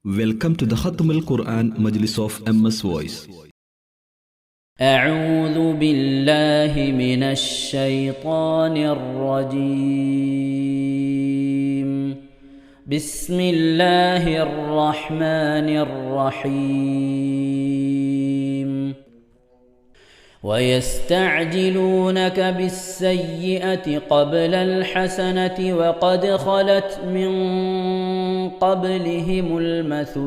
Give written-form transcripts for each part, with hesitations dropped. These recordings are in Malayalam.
Welcome to the Khatm al-Quran Majlis of MS Voice. أعوذ بالله من الشيطان الرجيم. بسم الله الرحمن الرحيم. ويستعجلونك بالسيئة قبل الحسنة وقد خلت من قبلهم المثلات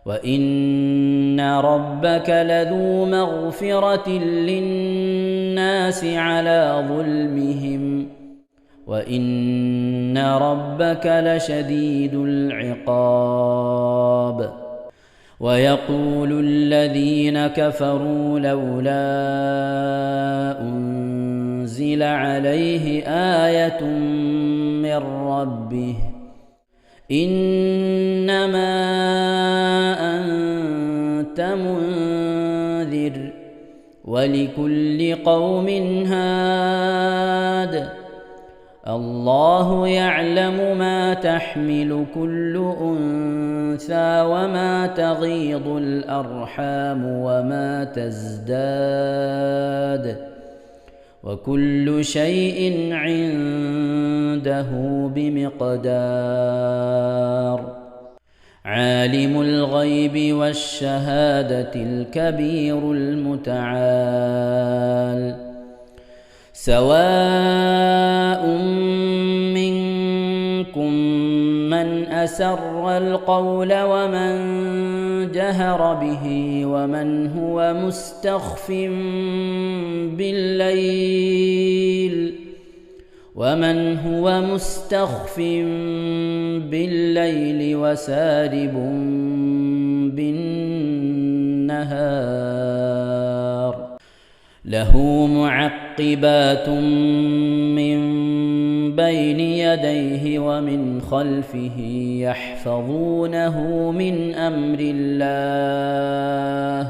وإن ربك لذو مغفرة للناس على ظلمهم وإن ربك لشديد العقاب. ويقول الذين كفروا لولا أنزل عليه آية من ربه إنما أنت منذر ولكل قوم هاد الله يعلم ما تحمل كل أنثى وما تغيض الأرحام وما تزداد وكل شيء عنده بمقدار. عالم الغيب والشهادة الكبير المتعال. سواء منكم من أسر القول ومن جهر به ومن هو مستخف بالليل وسارب بالنهار. له معقبات من بين يديه ومن خلفه يحفظونه من أمر الله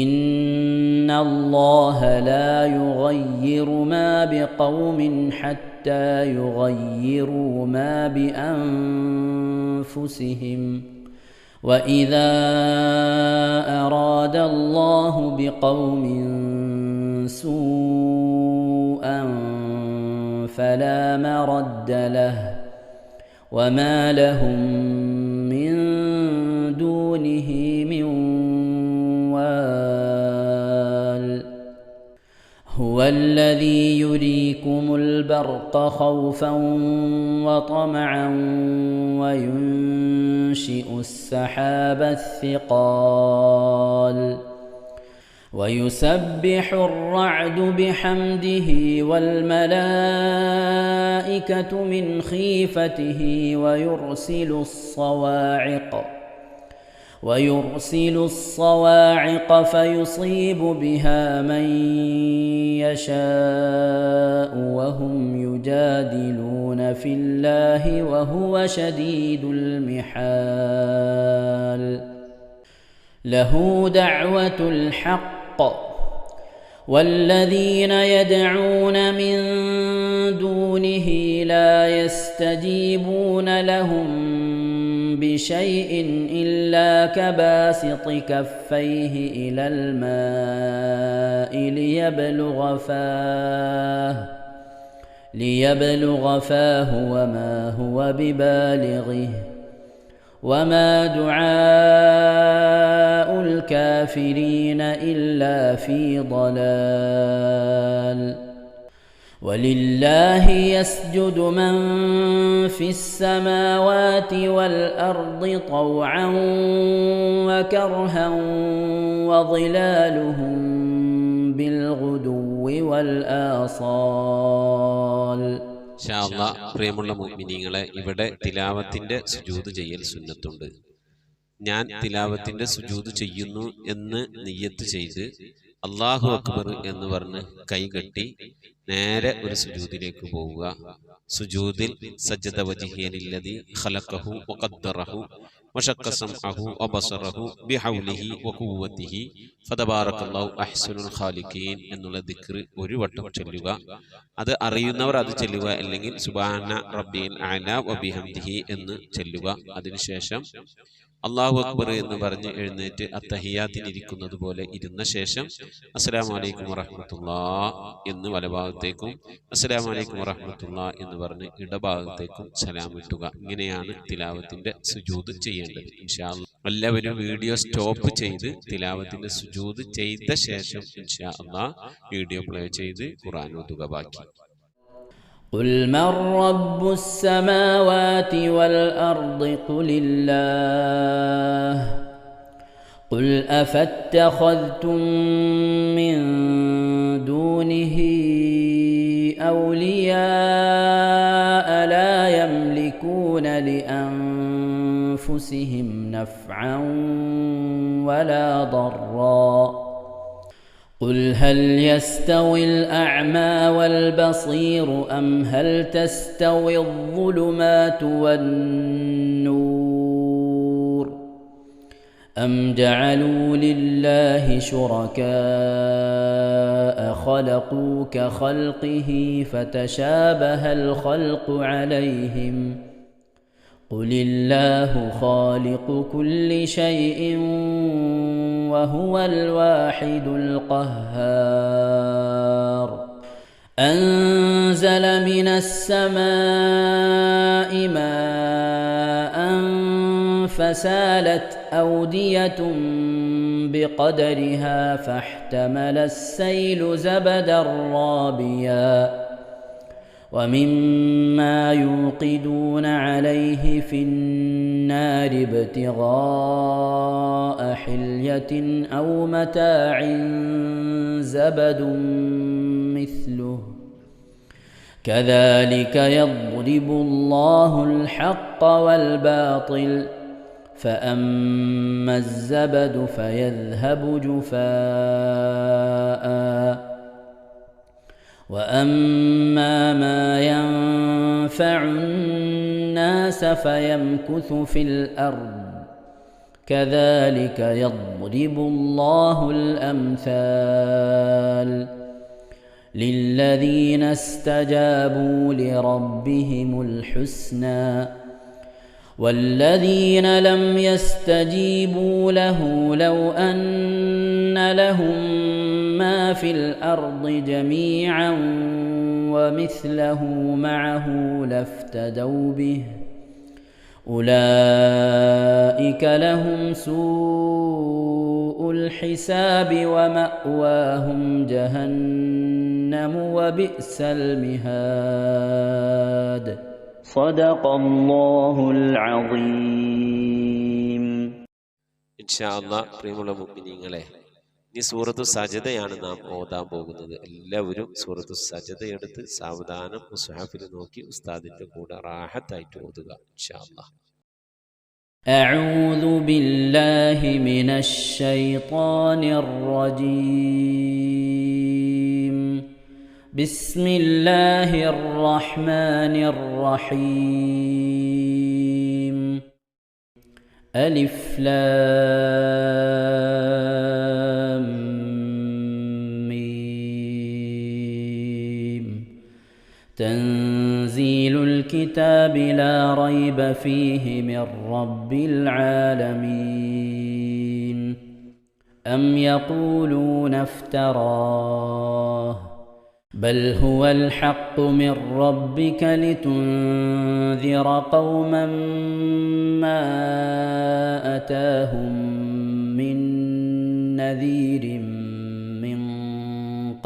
إن الله لا يغير ما بقوم حتى يغيروا ما بأنفسهم وإذا أراد الله بقوم سوءا فلا مرد له وما لهم من دونه من وال. هو الذي يريكم البرق خوفا وطمعا وينشئ السحاب الثقال ويسبح الرعد بحمده والملائكة من خيفته ويرسل الصواعق فيصيب بها من يشاء وهم يجادلون في الله وهو شديد المحال. له دعوة الحق والذين يدعون من دونه لا يستجيبون لهم بشيء إلا كباسط كفيه إلى الماء ليبلغ فاه وما هو ببالغه وما دعاء الكافرين إلا في ضلال. ولله يسجد من في السماوات والأرض طوعا وكرها وظلالهم بالغدو والآصال. പ്രിയമുള്ള മുഅ്മിനീങ്ങളെ, ഇവിടെ തിലാവത്തിന്റെ സുജൂദ് ചെയ്യൽ സുന്നത്തുണ്ട്. ഞാൻ തിലാവത്തിന്റെ സുജൂദ് ചെയ്യുന്നു എന്ന് നിയ്യത്ത് ചെയ്ത് അല്ലാഹു അക്ബർ എന്ന് പറഞ്ഞ് കൈകെട്ടി നേരെ ഒരു സുജൂദിലേക്ക് പോവുക. സുജൂദിൽ സജ്ജദ വജ്ഹിയലില്ലദി ഖലഖഹു വഖദ്ദറഹു وشق سمعه وبصره بحوله وقوته فتبارك الله أحسن الخالقين എന്നുള്ള ദിക്ർ ഒരു വട്ടം ചൊല്ലുക. അത് അറിയുന്നവർ അത് ചൊല്ലുക, അല്ലെങ്കിൽ സുബ്ഹാന റബ്ബിൽ അഅല വബിഹംദിഹി എന്ന് ചൊല്ലുക. അതിനുശേഷം അല്ലാഹു അക്ബർ എന്ന് പറഞ്ഞ് എഴുന്നേറ്റ് അത്തഹിയാത്തിനിരിക്കുന്നത് പോലെ ഇരുന്ന ശേഷം അസ്സലാമു അലൈക്കും വറഹ്മത്തുള്ളാഹി എന്ന് വലഭാഗത്തേക്കും അസ്സലാമു അലൈക്കും വറഹ്മത്തുള്ളാഹി എന്ന് പറഞ്ഞ് ഇടഭാഗത്തേക്കും സലാം ഇട്ടുക. ഇങ്ങനെയാണ് തിലാവത്തിന്റെ സുജൂദ് ചെയ്യേണ്ടത്. ഇൻഷാ അല്ലാഹ് എല്ലാവരും വീഡിയോ സ്റ്റോപ്പ് ചെയ്ത് തിലാവത്തിന്റെ സുജൂദ് ചെയ്ത ശേഷം ഇൻഷാ അല്ലാഹ് വീഡിയോ പ്ലേ ചെയ്ത് ഖുർആൻ ഓതുക. ബാക്കി قل من رب السماوات والأرض قل الله قل أفاتخذتم من دونه أولياء لا يملكون لأنفسهم نفعا ولا ضرا قل هل يستوي الأعمى والبصير أم هل تستوي الظلمات والنور أم جعلوا لله شركاء خلقوا كخلقه فتشابه الخلق عليهم قل الله خالق كل شيء وهو الواحد القهار أنزل من السماء ماء فسالت أودية بقدرها فاحتمل السيل زبدا رابيا ومما يوقدون عليه في النار ابتغاء حلية أو متاع زبد مثله كذلك يضرب الله الحق والباطل فأما الزبد فيذهب جفاء وأما ما ينفع الناس فيمكث في الأرض كذلك يضرب الله الأمثال للذين استجابوا لربهم الحسنى والذين لم يستجيبوا له لو أن لهم ما في الأرض جميعا ومثله معه لافتدوا به أولئك لهم سوء الحساب ومأواهم جهنم وبئس المهاد صدق الله العظيم. ഇൻഷാ അല്ലാഹ് പ്രിയമുള്ള മുഅ്മിനീങ്ങളെ, ഈ സൂറത്തു സജദയാണ് നാം ഓതാൻ പോകുന്നത്. എല്ലാവരും സൂറത്തു സജദ എടുത്ത് സാവധാനം മുസ്ഹഫിൽ നോക്കി ഉസ്താദിന്റെ കൂടെ റാഹത്തായിട്ട് ഓതുക ഇൻഷാ അല്ലാഹ്. أعوذ بالله من الشيطان الرجيم. بسم الله الرحمن الرحيم. ألف لام ميم. تنزيل الكتاب لا ريب فيه من رب العالمين. أم يقولون افتراه بل هو الحق من ربك لتنذر قوما ما أتاهم من نذير من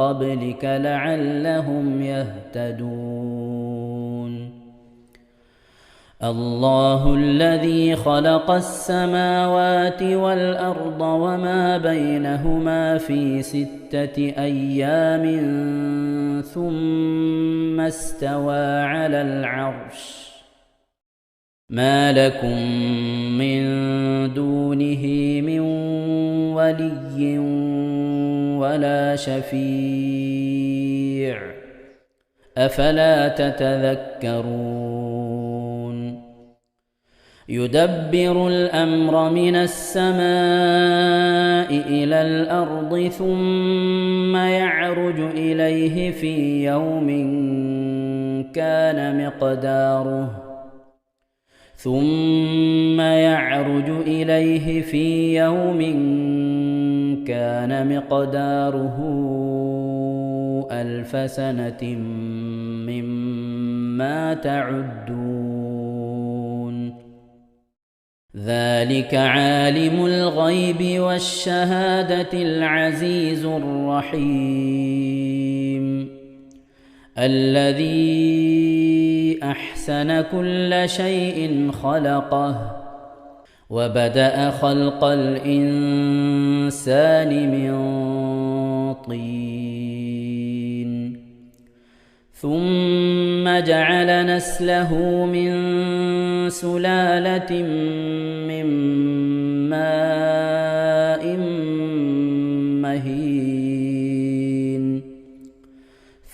قبلك لعلهم يهتدون. الله الذي خلق السماوات والأرض وما بينهما في 6 أيام ثم استوى على العرش ما لكم من دونه من ولي ولا شفيع أفلا تتذكرون. يدبر الأمر من السماء إلى الأرض ثم يعرج إليه في يوم كان مقداره 1000 سنة مما تعدون ذلك عالم الغيب والشهادة العزيز الرحيم الذي أحسن كل شيء خلقه وبدأ خلق الإنسان من طين ثم جعل نسله من سلالة من ماء مهين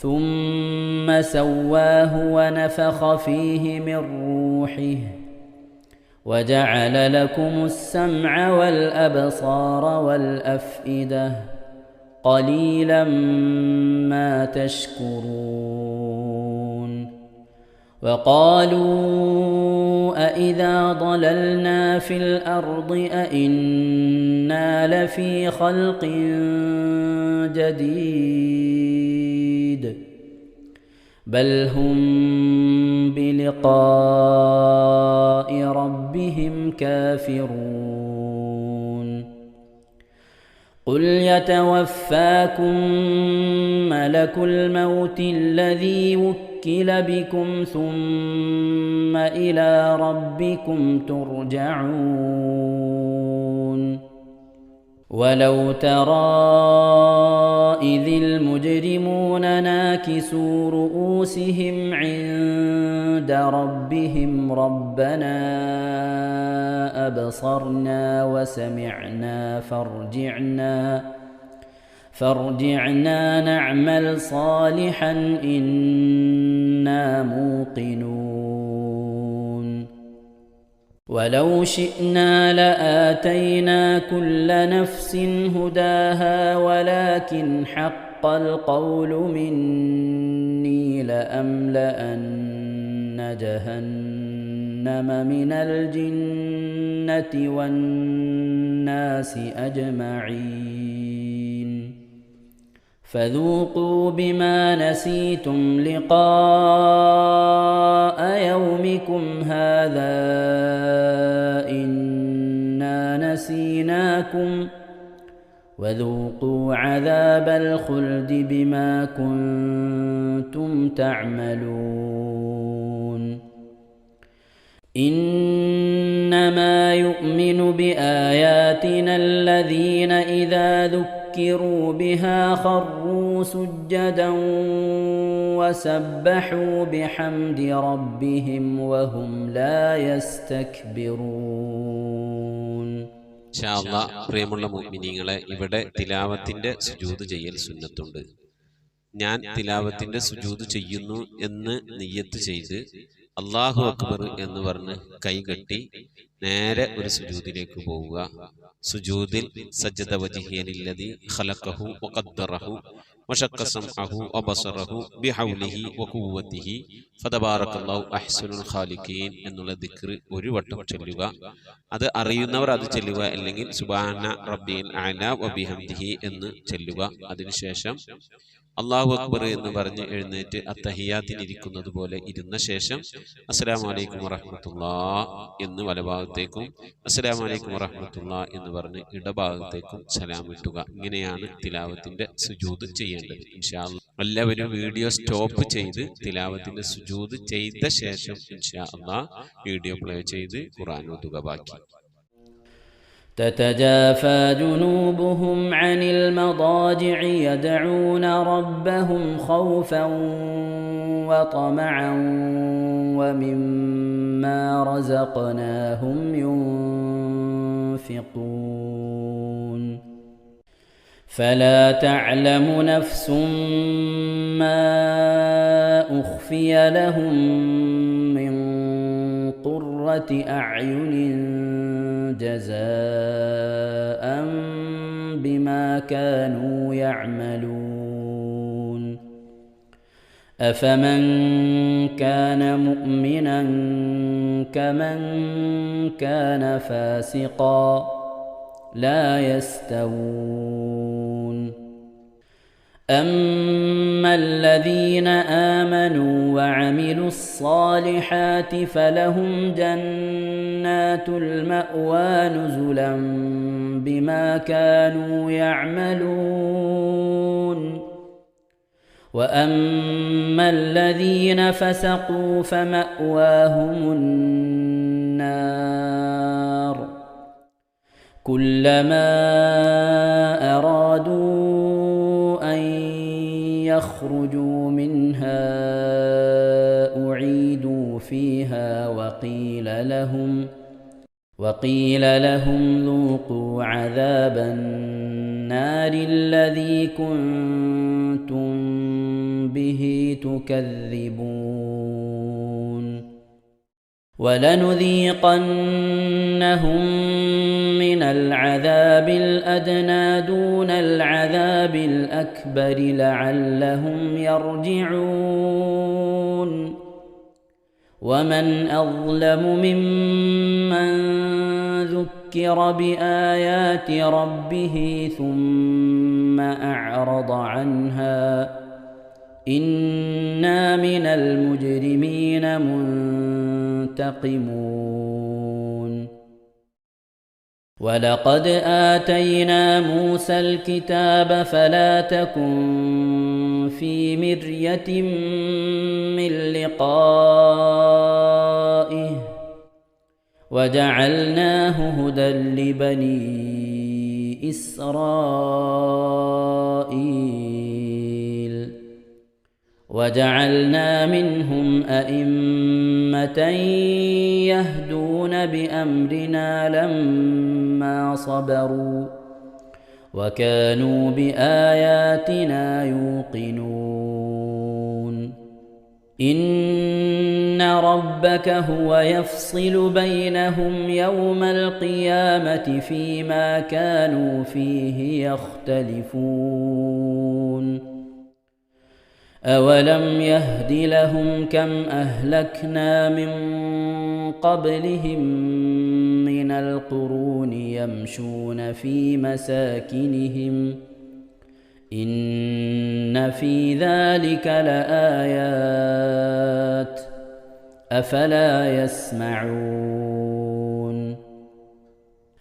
ثم سواه ونفخ فيه من روحه وجعل لكم السمع والأبصار والأفئدة قليلا ما تشكرون وقالوا أإذا ضللنا في الأرض أإنا لفي خلق جديد بل هم بلقاء ربهم كافرون قل يتوفاكم ملك الموت الذي وكل بكم ثم إلى ربكم ترجعون ولو ترى إذ المجرمون ناكسوا رؤوسهم عند ربهم ربنا أبصرنا وسمعنا فارجعنا نعمل صالحا إنا موقنون ولو شئنا لآتينا كل نفس هداها ولكن حق القول مني لأملأن جهنم من الجنة والناس أجمعين فذوقوا بما نسيتم لقاء يومكم هذا إنا نسيناكم وذوقوا عذاب الخلد بما كنتم تعملون إنما يؤمن بآياتنا الذين إذا ذكروا بها خروا سجدا وسبحوا بحمد ربهم وهم لا يستكبرون. ഇൻഷാ അല്ലാഹ് പ്രിയമുള്ള മുഅ്മിനീങ്ങളെ, ഇവിടെ തിലാവത്തിന്റെ സുജൂദ് ചെയ്യൽ സുന്നത്തുണ്ട്. ഞാൻ തിലാവത്തിന്റെ സുജൂദ് ചെയ്യുന്നു എന്ന് നിയ്യത്ത് ചെയ്ത് അല്ലാഹു അക്ബർ എന്ന് പറഞ്ഞ് കൈകെട്ടി നേരെ ഒരു സുജൂദിലേക്ക് പോവുക. സുജൂദിൽ സജ്ജദ വജ്ഹിയ ലില്ലദി ഖലഖഹു വഖദ്ദറഹു വശഖ സമഅഹു വബസറഹു ബിഹൗലിഹി വഖുവ്വതിഹി ഫതബാറകല്ലാഹു അഹ്സനുൽ ഖാലിഖീൻ എന്നുള്ള ദിക്ർ ഒരു വട്ടം ചൊല്ലുക. അത് അറിയുന്നവർ അത് ചൊല്ലുക, അല്ലെങ്കിൽ സുബ്ഹാന റബ്ബിൽ അഅല വബിഹംദിഹി എന്ന് ചൊല്ലുക. അതിനുശേഷം അല്ലാഹു അക്ബർ എന്ന് പറഞ്ഞ് എഴുന്നേറ്റ് അത്തഹിയാത്തിനിരിക്കുന്നത് പോലെ ഇരുന്ന ശേഷം അസ്സലാമു അലൈക്കും വറഹ്മത്തുള്ളാഹ് എന്ന് വലഭാഗത്തേക്കും അസ്സലാമു അലൈക്കും വറഹ്മത്തുള്ളാഹ് എന്ന് പറഞ്ഞ് ഇടഭാഗത്തേക്കും സലാം ഇട്ടുക. ഇങ്ങനെയാണ് തിലാവത്തിന്റെ സുജൂദ് ചെയ്യേണ്ടത്. ഇൻഷാ അല്ലാഹ് എല്ലാവരും വീഡിയോ സ്റ്റോപ്പ് ചെയ്ത് തിലാവത്തിന്റെ സുജൂദ് ചെയ്ത ശേഷം ഇൻഷാ അല്ലാഹ് വീഡിയോ പ്ലേ ചെയ്ത് ഖുർആൻ ഓതുക. ബാക്കി تتجافى جنوبهم عن المضاجع يدعون ربهم خوفا وطمعا ومما رزقناهم ينفقون فلا تعلم نفس ما أخفي لهم من قرة قرة أعين جزاء بما كانوا يعملون أفمن كان مؤمنا كمن كان فاسقا لا يستوون أما الذين آمنوا وعملوا الصالحات فلهم جنات المأوى نزلا بما كانوا يعملون وأما الذين فسقوا فمأواهم النار كلما أرادوا أن يخرجوا منها أعيدوا فيها وقيل لهم ذوقوا عذاب النار الذي كنتم به تكذبون ولنذيقنهم من العذاب الأدنى دون العذاب الأكبر لعلهم يرجعون ومن أظلم ممن ذكر بآيات ربه ثم أعرض عنها إنا من المجرمين منتقمون ولقد آتينا موسى الكتاب فلا تكن في مرية من لقائه وجعلناه هدى لبني إسرائيل وجعلنا منهم أئمة يهدون بأمرنا لما صبروا وكانوا بآياتنا يوقنون إن ربك هو يفصل بينهم يوم القيامة فيما كانوا فيه يختلفون أولم يهد لهم كم أهلكنا من قبلهم من القرون يمشون في مساكنهم إن في ذلك لآيات أفلا يسمعون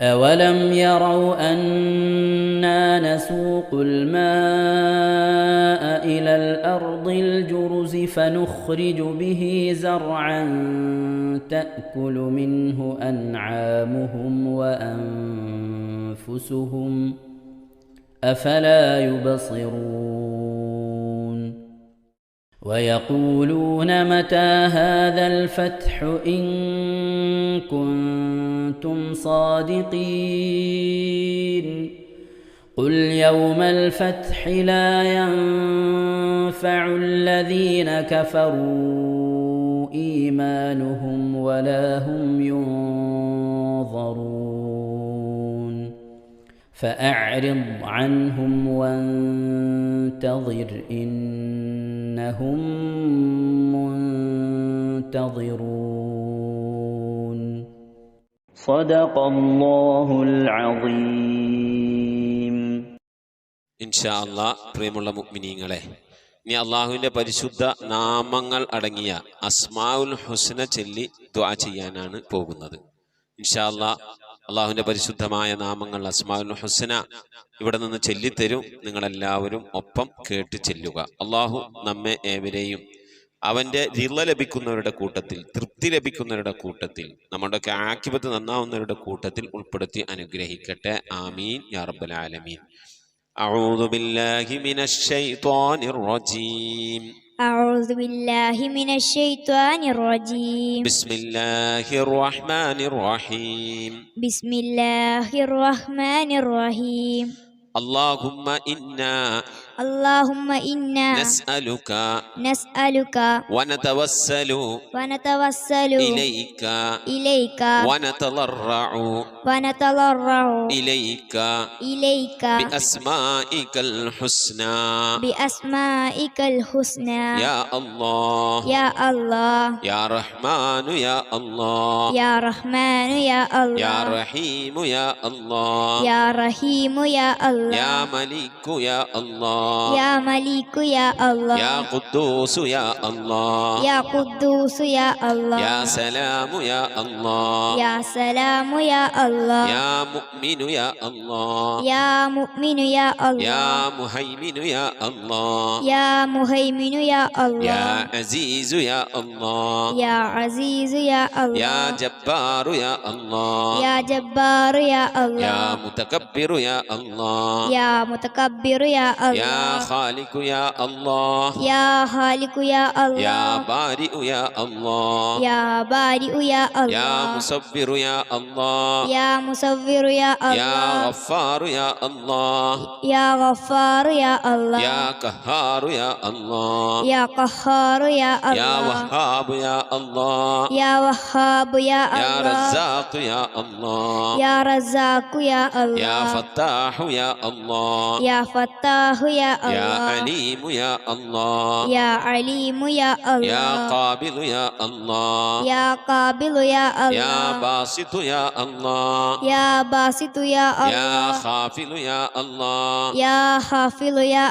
أولم يروا أنا نسوق الماء إلى الأرض الجرز فنخرج به زرعا تأكل منه أنعامهم وأنفسهم أفلا يبصرون ويقولون متى هذا الفتح إن كنتم صادقين قل يوم الفتح لا ينفع الذين كفروا إيمانهم ولا هم ينظرون فأعرض عنهم وانتظر إنهم منتظرون صدق الله العظيم. ഇൻഷാ അല്ലാഹ് പ്രിയമുള്ള മുഅ്മിനീങ്ങളെ, ഇനി അള്ളാഹുവിൻ്റെ പരിശുദ്ധ നാമങ്ങൾ അടങ്ങിയ അസ്മാഉൽ ഹുസ്ന ചൊല്ലി ദുആ ചെയ്യാനാണ് പോകുന്നത്. ഇൻഷാ അല്ലാഹ് അള്ളാഹുവിൻ്റെ പരിശുദ്ധമായ നാമങ്ങൾ അസ്മാഉൽ ഹുസ്ന ഇവിടെ നിന്ന് ചൊല്ലിത്തരും. നിങ്ങളെല്ലാവരും ഒപ്പം കേട്ട് ചെല്ലുക. അള്ളാഹു നമ്മെ ഏവരെയും അവൻ്റെ റിള ലഭിക്കുന്നവരുടെ കൂട്ടത്തിൽ, തൃപ്തി ലഭിക്കുന്നവരുടെ കൂട്ടത്തിൽ, നമ്മുടെയൊക്കെ ആഖിബത്ത് നന്നാവുന്നവരുടെ കൂട്ടത്തിൽ ഉൾപ്പെടുത്തി അനുഗ്രഹിക്കട്ടെ. ആമീൻ യാ റബ്ബൽ ആലമീൻ. أعوذ بالله من الشيطان الرجيم. أعوذ بالله من الشيطان الرجيم. بسم الله الرحمن الرحيم. بسم الله الرحمن الرحيم. اللهم إنا اللهم إنا نسألك ونتوسل ونتوسل إليك ونتضرع إليك بأسمائك الحسنى يا الله يا رحمن يا الله يا رحيم يا الله يا ملك يا الله يا قدوس يا الله يا سلام يا الله يا مؤمن يا الله يا مهيمن يا الله يا عزيز يا الله يا جبار يا الله يا متكبر يا الله يا خالق يا الله يا بارئ يا الله يا مصور يا الله يا غفار يا الله يا قهار يا الله يا وهاب يا الله يا رزاق يا الله يا فتاح يا الله يا عليم يا الله يا قابل يا الله يا باسط يا الله يا خافل يا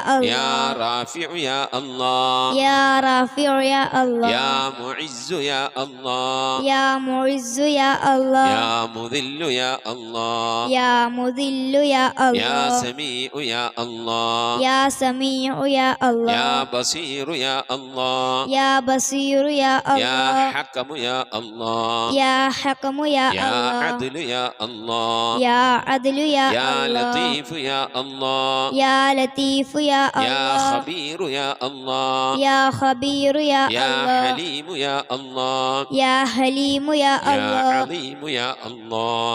الله يا رافع يا الله يا معز يا الله يا مذل يا الله يا سميع يا الله يا بصير يا الله يا حكم يا الله يا عدل يا الله يا لطيف يا الله يا خبير يا الله يا حليم يا الله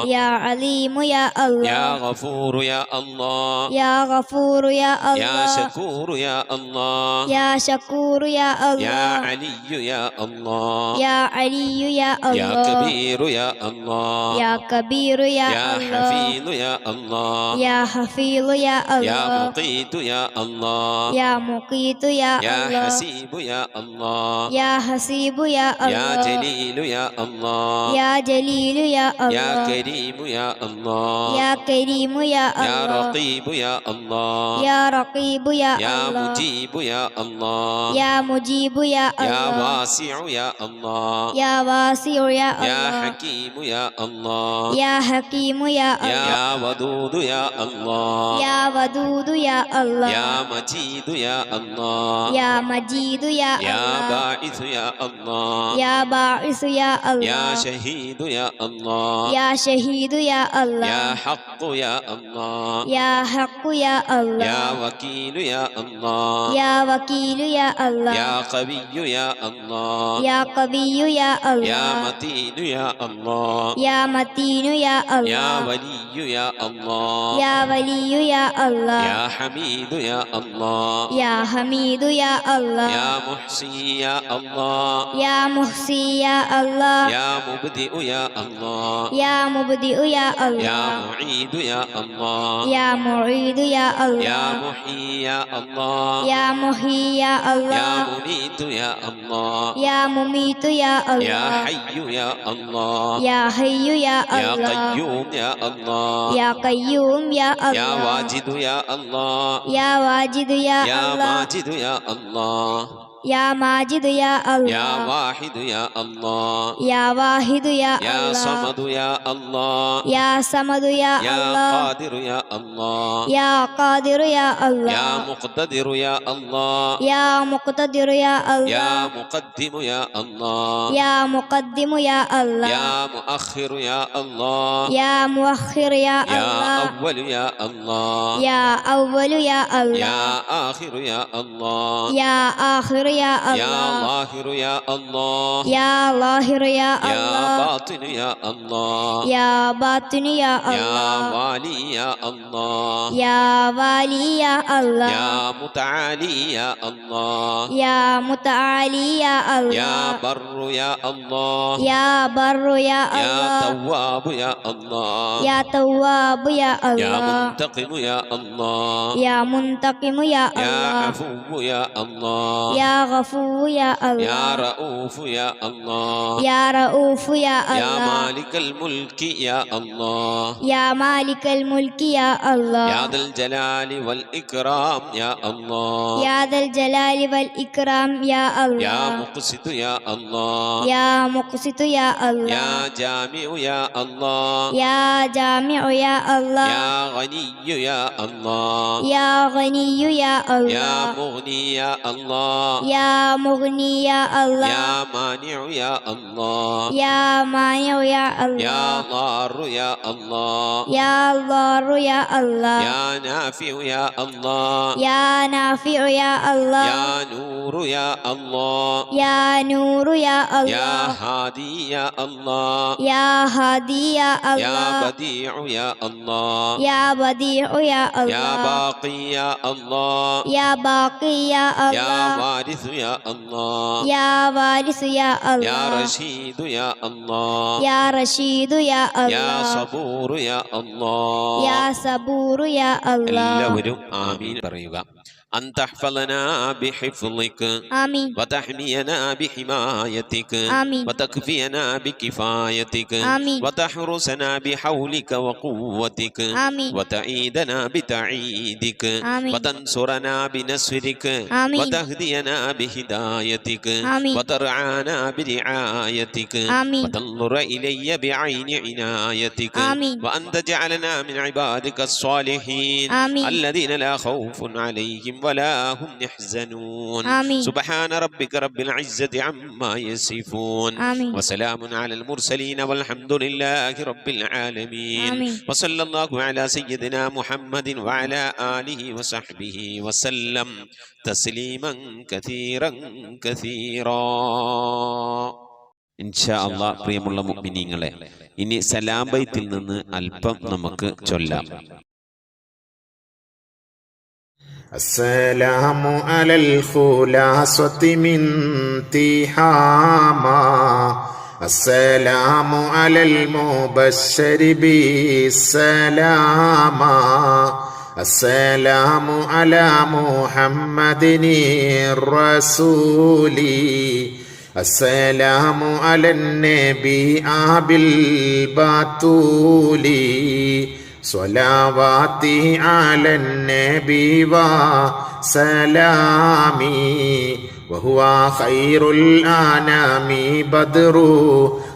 يا عظيم يا الله يا غفور يا الله يا شكور يا الله يا علي يا الله يا كبير يا الله يا حفيظ يا الله يا مقيت يا الله يا حسيب يا الله يا جليل يا الله يا كريم يا الله يا رقيب يا الله يا مجيب يا الله يا واسع يا الله يا حكيم يا الله يا ودود يا الله يا مجيد يا الله يا باعث يا الله يا شهيد يا الله يا حق يا الله يا وكيل يا الله يا قوي يا الله يا متين يا الله يا ولي يا الله يا حميد يا الله يا محصي يا الله يا مبدئ يا الله يا معيد يا الله يا محيي يا الله يا مميت يا الله يا حي يا الله يا قيوم يا الله يا واجد يا الله يا ماجد يا الله يا ماجد يا الله يا واحد يا الله يا واحد يا يا الله صمد يا الله يا صمد يا يا الله قادر يا الله يا قادر يا الله يا مقتدر يا الله يا مقتدر يا الله يا مقدم يا الله يا مقدم يا الله يا مؤخر يا الله يا مؤخر يا يا الله أول يا الله يا أول يا الله يا آخر يا الله يا آخر يا يا الله ظاهر يا الله يا ظاهر يا يا الله باطن يا الله يا باطن يا يا الله والي يا الله يا والي يا الله يا متعالي يا الله يا متعالي يا يا الله بر يا الله يا بر يا يا الله تواب يا الله يا تواب يا يا الله منتقم يا الله يا منتقم يا يا الله عفو يا الله يا غفور يا يا الله رؤوف يا الله يا رؤوف يا يا الله مالك الملك يا الله يا مالك الملك يا الله يا ذا الجلال والإكرام يا الله يا ذا الجلال والإكرام يا يا الله مقسط يا الله يا مقسط يا الله يا جامع يا الله يا جامع يا الله يا غني يا الله يا غني يا يا الله مغني يا الله يا مغني يا الله يا مانع يا الله يا مانع يا يا الله ضار يا الله يا ضار يا الله يا نافع يا الله يا نافع يا الله يا نور يا الله يا نور يا يا الله هادي يا الله يا هادي يا يا الله بديع يا الله يا بديع يا يا الله باقي يا الله يا باقي يا يا الله وارث يا الله يا وارث يا يا الله رشيد يا الله يا رشيد يا يا الله صبور يا الله يا صبور يا الله എല്ലാവരും ആമീൻ പറയുക. أن تحفظنا بحفظك آمين وتحمينا بحمايتك آمين وتكفينا بكفايتك آمين وتحرسنا بحولك وقوتك آمين وتعيدنا بتعيدك آمين وتنصرنا بنصرك آمين وتهدينا بهدايتك آمين وترعانا برعايتك آمين وتنظر إلي بعين عنايتك آمين وأن تجعلنا من عبادك الصالحين آمين الذين لا خوف عليهم ولا هم يحزنون آمين سبحان ربك رب العزة عما يصفون آمين وسلام على المرسلين والحمد لله رب العالمين آمين وصلى الله على سيدنا محمد وعلى آله وصحبه وسلم تسليما كثيرا كثيرا. ഇൻഷാ അല്ലാഹ് പ്രിയമുള്ള മുഅ്മിനീങ്ങളെ, ഇനി സലാം ബൈത്തിൽ നിന്ന് അല്പം നമുക്ക് ചൊല്ലാം. السلام على الخلاصة من تهاما السلام على المبشر بالسلاما السلام على محمد الرسول السلام على النبي أبي البتول صلواتي على النبي وسلامي وهو خير الأنام بدر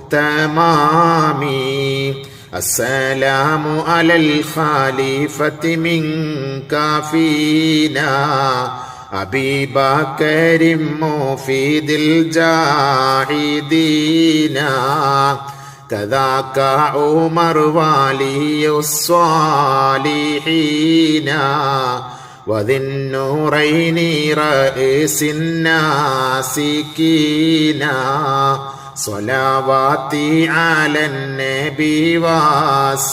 تمامي السلام على الخليفة منك فينا أبي بكر مفيد الجاهدين كذاك عمر ولي الصالحين وذي النورين رئيس الناسكين صلواتي على النبي والسلام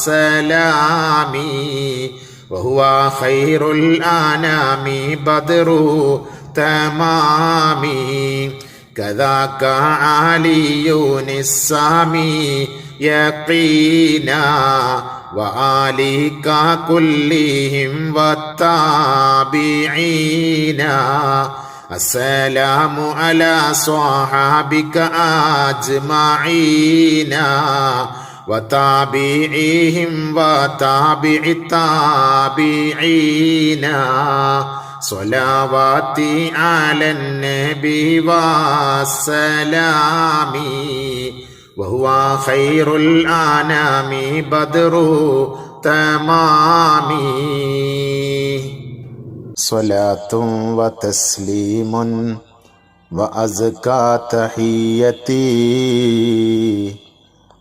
وهو خير الأنام بدر تمامي كذاك علي السامي يقينا وآلك كلهم والتابعين السلام على صحابك أجمعين وتابعيهم وتابع التابعين صلواتي على النبي والسلام وهو خير الأنام بدر تمامي صلاة وتسليم وأزكى تحيتي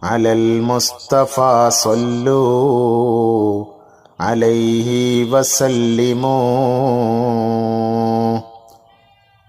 على المصطفى صلوا عليه وسلموا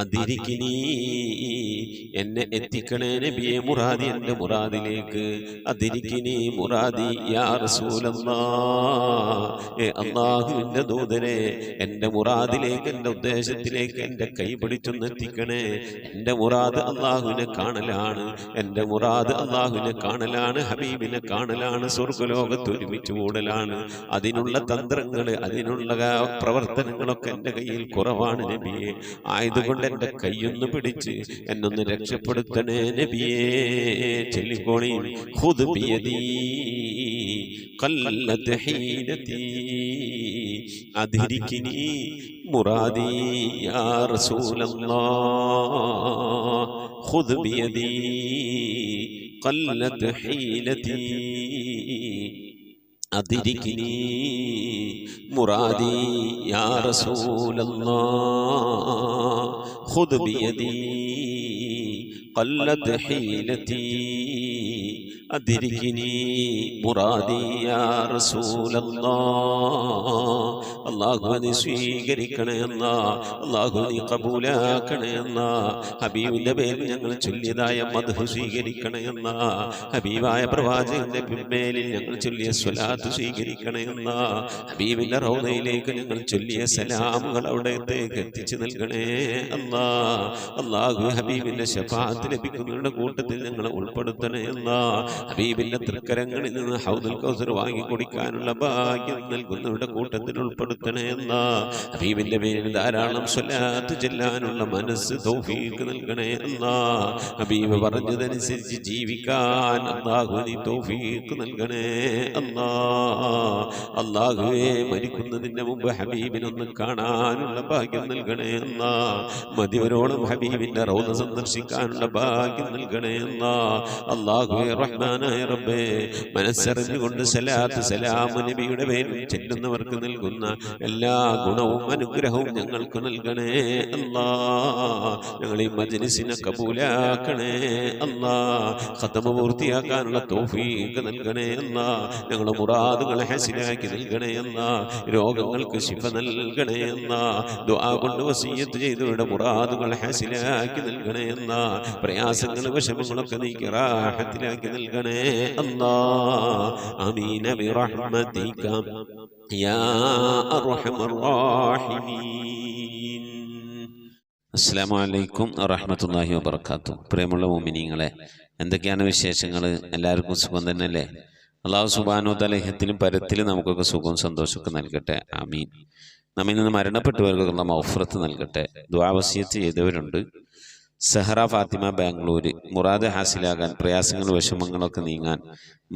അതിരിക്കിനി എന്നെ എത്തിക്കണേ നബിയെ മുറാദി എൻ്റെ മുറാദിലേക്ക്. അതിരിക്കിനി മുറാദി യാ റസൂലല്ലാഹ്, അള്ളാഹുവിൻ്റെ ദൂതനെ എൻ്റെ മുറാദിലേക്ക്, എൻ്റെ ഉദ്ദേശത്തിലേക്ക് എൻ്റെ കൈ പിടിച്ചൊന്ന് എത്തിക്കണേ. എൻ്റെ മുറാദ് അള്ളാഹുവിനെ കാണലാണ്, എൻ്റെ മുറാദ് അള്ളാഹുവിനെ കാണലാണ്, ഹബീബിനെ കാണലാണ്, സ്വർഗ്ഗലോകത്ത് ഒരുമിച്ച് കൂടലാണ്. അതിനുള്ള തന്ത്രങ്ങൾ, അതിനുള്ള പ്രവർത്തനങ്ങളൊക്കെ എൻ്റെ കയ്യിൽ കുറവാണ് നബിയെ. ആയതുകൊണ്ട് എൻ്റെ കൈയൊന്ന് പിടിച്ച് എന്നൊന്ന് രക്ഷപ്പെടുത്തണേ നബിയേ. ചൊല്ലിക്കോണി. ഖുദ് ബിയദീ ഖല്ലത് ഹീനതീ അദ്രികിനി മുറാദി യാ റസൂലല്ലാഹ്. ഖുദ് ബിയദീ ഖല്ലത് ഹീനതീ അദ്രികിനി മുറാദി യാ റസൂലല്ലാഹ്. ഖുദ് ബിയദീ ഖല്ലത് ഹീലതീ അദ്രികിനി മുറാദി യാ റസൂലല്ലാഹ്. അല്ലാഹു നീ സ്വീകരിക്കണേ അല്ലാഹ്, അല്ലാഹു നീ ഖബൂലാക്കണേ അല്ലാഹ്. ഹബീബിന്റെ പേരിൽ ഞങ്ങൾ ചൊല്ലിയതായ മദ്ഹ് സ്വീകരിക്കണേ അല്ലാഹ്. ഹബീബായ പ്രവാചകന്റെ മേലിൽ ഞങ്ങൾ ചൊല്ലിയ സ്വലാത്ത് സ്വീകരിക്കണേ അല്ലാഹ്. ഹബീബിന്റെ റൗദയിലേക്ക് ഞങ്ങൾ ചൊല്ലിയ സലാമുകൾ അവിടത്തേക്ക് എത്തിച്ചു നൽകണേ അല്ലാഹ്. അല്ലാഹു ഹബീബിന്റെ ശഫാഅത്ത് ലഭിക്കുന്നവരുടെ കൂട്ടത്തിൽ ഞങ്ങളെ ഉൾപ്പെടുത്തണേ അല്ലാഹ്. ഹബീബിന്റെ തൃക്കരങ്ങളിൽ നിന്ന് ഹൗദുൽ കൗസർ വാങ്ങി കുടിക്കാനുള്ള ഭാഗ്യം നൽകുന്നവരുടെ കൂട്ടത്തിൽ ഉൾപ്പെടുത്തണേ അല്ലാഹ്. ഹബീബിന്റെ പേരിൽ ധാരാളം സ്വലാത്ത് ചെല്ലാനുള്ള മനസ്സ് തൗഫീഖ് നൽകണേ അല്ലാഹ്. ഹബീബ് പറഞ്ഞതനുസരിച്ച് ജീവിക്കാൻ അല്ലാഹു നീ തൗഫീഖ് നൽകണേ അല്ലാഹ്. അല്ലാഹുവേ മരിക്കുന്നതിന് മുമ്പ് ഹബീബിനൊന്ന് കാണാനുള്ള ഭാഗ്യം നൽകണേ അല്ലാഹ്. മതിവരോളം ഹബീബിന്റെ റൗദ സന്ദർശിക്കാനുള്ള ഭാഗ്യം നൽകണേ അല്ലാഹ്. അല്ലാഹുവേ റഹ്മാനായ റബ്ബേ, മനസ്സറിഞ്ഞുകൊണ്ട് സലാത്ത് സലാം നബിയുടെ പേരിൽ ചെല്ലുന്നവർക്ക് നൽകുന്ന എല്ലാ ഗുണവും അനുഗ്രഹവും ഞങ്ങൾക്ക് നൽകണേ അല്ലാഹ്. ഞങ്ങൾ ഈ മജ്ലിസിനെ കബൂലാക്കണേ അല്ലാഹ്. ഖത്മ പൂർത്തിയാക്കാനുള്ള തൗഫീഖ് നൽകണേ അല്ലാഹ്. ഞങ്ങളുടെ മുറാദുകളെ ഹസിലാക്കി നൽകണേ അല്ലാഹ്. രോഗങ്ങൾക്ക് ശിഫ നൽകണേ അല്ലാഹ്. ദുആ കൊണ്ട് വസിയ്യത്ത് ചെയ്തവരുടെ മുറാദുകൾ ഹസിലാക്കി നൽകണേ അല്ലാഹ്. പ്രയാസങ്ങൾ വിഷമങ്ങളൊക്കെ നീക്കി റാഹത്തിലാക്കി നൽകണേ അല്ലാഹ്. ആമീൻ ബിറഹ്മതിക യാ അർഹമർ റഹീമീൻ. അസ്സലാമു അലൈക്കും വറഹ്മത്തുള്ളാഹി വബറകാതുഹു. പ്രിയമുള്ള മുഅ്മിനീങ്ങളെ, എന്തൊക്കെയാണ് വിശേഷങ്ങൾ? എല്ലാവർക്കും സുഖം തന്നെയല്ലേ? അല്ലാഹു സുബ്ഹാനഹു വ തആല ഇഹത്തിലും പരത്തിലും നമുക്കൊക്കെ സുഖവും സന്തോഷമൊക്കെ നൽകട്ടെ. ആമീൻ. നമ്മിൽ നിന്ന് മരണപ്പെട്ടവർക്കൊക്കെ മഗ്ഫിറത്ത് നൽകട്ടെ. ദുആ വസിയത്ത് ചെയ്തവരുണ്ട്. സഹറ ഫാത്തിമ, ബാംഗ്ലൂർ. മുറാദ് ഹാസിലാകാൻ, പ്രയാസങ്ങളും വിഷമങ്ങളൊക്കെ നീങ്ങാൻ,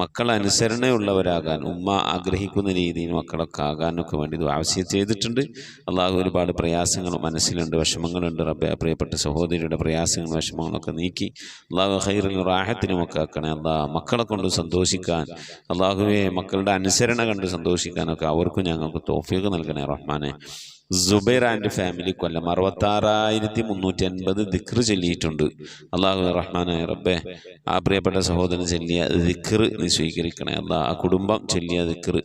മക്കൾ അനുസരണയുള്ളവരാകാൻ, ഉമ്മ ആഗ്രഹിക്കുന്ന രീതിയിൽ മക്കളൊക്കെ ആകാനൊക്കെ വേണ്ടി ദുആ വസിയത്ത് ചെയ്തിട്ടുണ്ട്. അള്ളാഹു ഒരുപാട് പ്രയാസങ്ങൾ മനസ്സിലുണ്ട്, വിഷമങ്ങളുണ്ട്. റബ്ബേ, പ്രിയപ്പെട്ട സഹോദരിയുടെ പ്രയാസങ്ങളും വിഷമങ്ങളൊക്കെ നീക്കി അള്ളാഹു ഖൈറിനും റാഹത്തിനുമൊക്കെ ആക്കണേ. അള്ളാഹ് മക്കളെ കൊണ്ട് സന്തോഷിക്കാൻ, അള്ളാഹുവെ മക്കളുടെ അനുസരണ കണ്ട് സന്തോഷിക്കാനൊക്കെ അവർക്കും ഞങ്ങൾക്ക് തൗഫീഖ് നൽകണേ റഹ്മാനെ. സുബൈർ ആൻഡ് ഫാമിലി കൊല്ലം 66,350 ദിക്ർ ചൊല്ലിയിട്ടുണ്ട്. അള്ളാഹു റഹ്മാനായ റബ്ബേ, ആ പ്രിയപ്പെട്ട സഹോദരൻ ചൊല്ലിയ ദിക്ർ നീ സ്വീകരിക്കണേ അല്ലാഹ്. ആ കുടുംബം ചൊല്ലിയ ദിക്ർ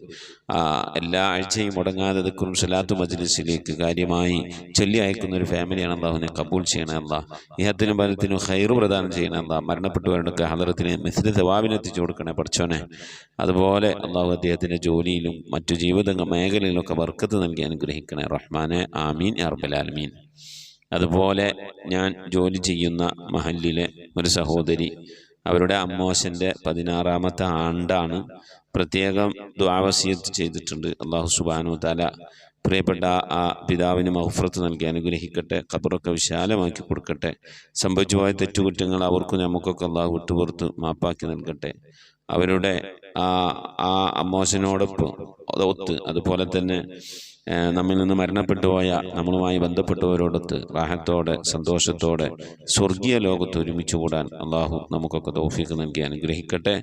എല്ലാ ആഴ്ചയും മുടങ്ങാതെ ദിക്റും സ്വലാത്തു മജ്ലിസിലേക്ക് കാര്യമായി ചൊല്ലി അയക്കുന്ന ഒരു ഫാമിലിയാണ്. അള്ളാഹുവിനെ കബൂൽ ചെയ്യണേ അല്ലാഹ്. ഇഹത്തിനും പരത്തിനും ഖൈർ പ്രദാനം ചെയ്യണേ അല്ലാഹ്. മരണപ്പെട്ടവരുടെ ഹളറത്തിന് മിസ്ലി സവാബിനെത്തിച്ചു കൊടുക്കണേ പഠിച്ചോനെ. അതുപോലെ അള്ളാഹു അദ്ദേഹത്തിൻ്റെ ജോലിയിലും മറ്റു ജീവിത മേഖലയിലൊക്കെ ബർക്കത്ത് നൽകി അനുഗ്രഹിക്കണേ റഹ്മാനെ. ആമീൻ യാ റബ്ബൽ ആലമീൻ. അതുപോലെ ഞാൻ ജോലി ചെയ്യുന്ന മഹല്ലിലെ ഒരു സഹോദരി, അവരുടെ അമ്മോശൻ്റെ 16ാമത്തെ ആണ്ടാണ്. പ്രത്യേകം ദുആ വസിയത്ത് ചെയ്തിട്ടുണ്ട്. അല്ലാഹു സുബ്ഹാനഹു വ തആല പ്രിയപ്പെട്ട ആ പിതാവിന് മഗ്ഫിറത്ത് നൽകി അനുഗ്രഹിക്കട്ടെ. ഖബറൊക്കെ വിശാലമാക്കി കൊടുക്കട്ടെ. സംഭവിച്ചു പോയ തെറ്റുകുറ്റങ്ങൾ അവർക്കും നമുക്കൊക്കെ അല്ലാഹു വിട്ടുപുറത്ത് മാപ്പാക്കി നൽകട്ടെ. അവരുടെ ആ അമ്മോശനോടൊപ്പം ഒത്ത്, അതുപോലെ തന്നെ നമ്മിൽ നിന്ന് മരണപ്പെട്ടു പോയ നമ്മളുമായി ബന്ധപ്പെട്ടവരോടൊത്ത് റാഹത്തോടെ സന്തോഷത്തോടെ സ്വർഗീയ ലോകത്ത് ഒരുമിച്ച് കൂടാൻ അള്ളാഹു നമുക്കൊക്കെ തൗഫീഖ് നൽകി അനുഗ്രഹിക്കട്ടെ.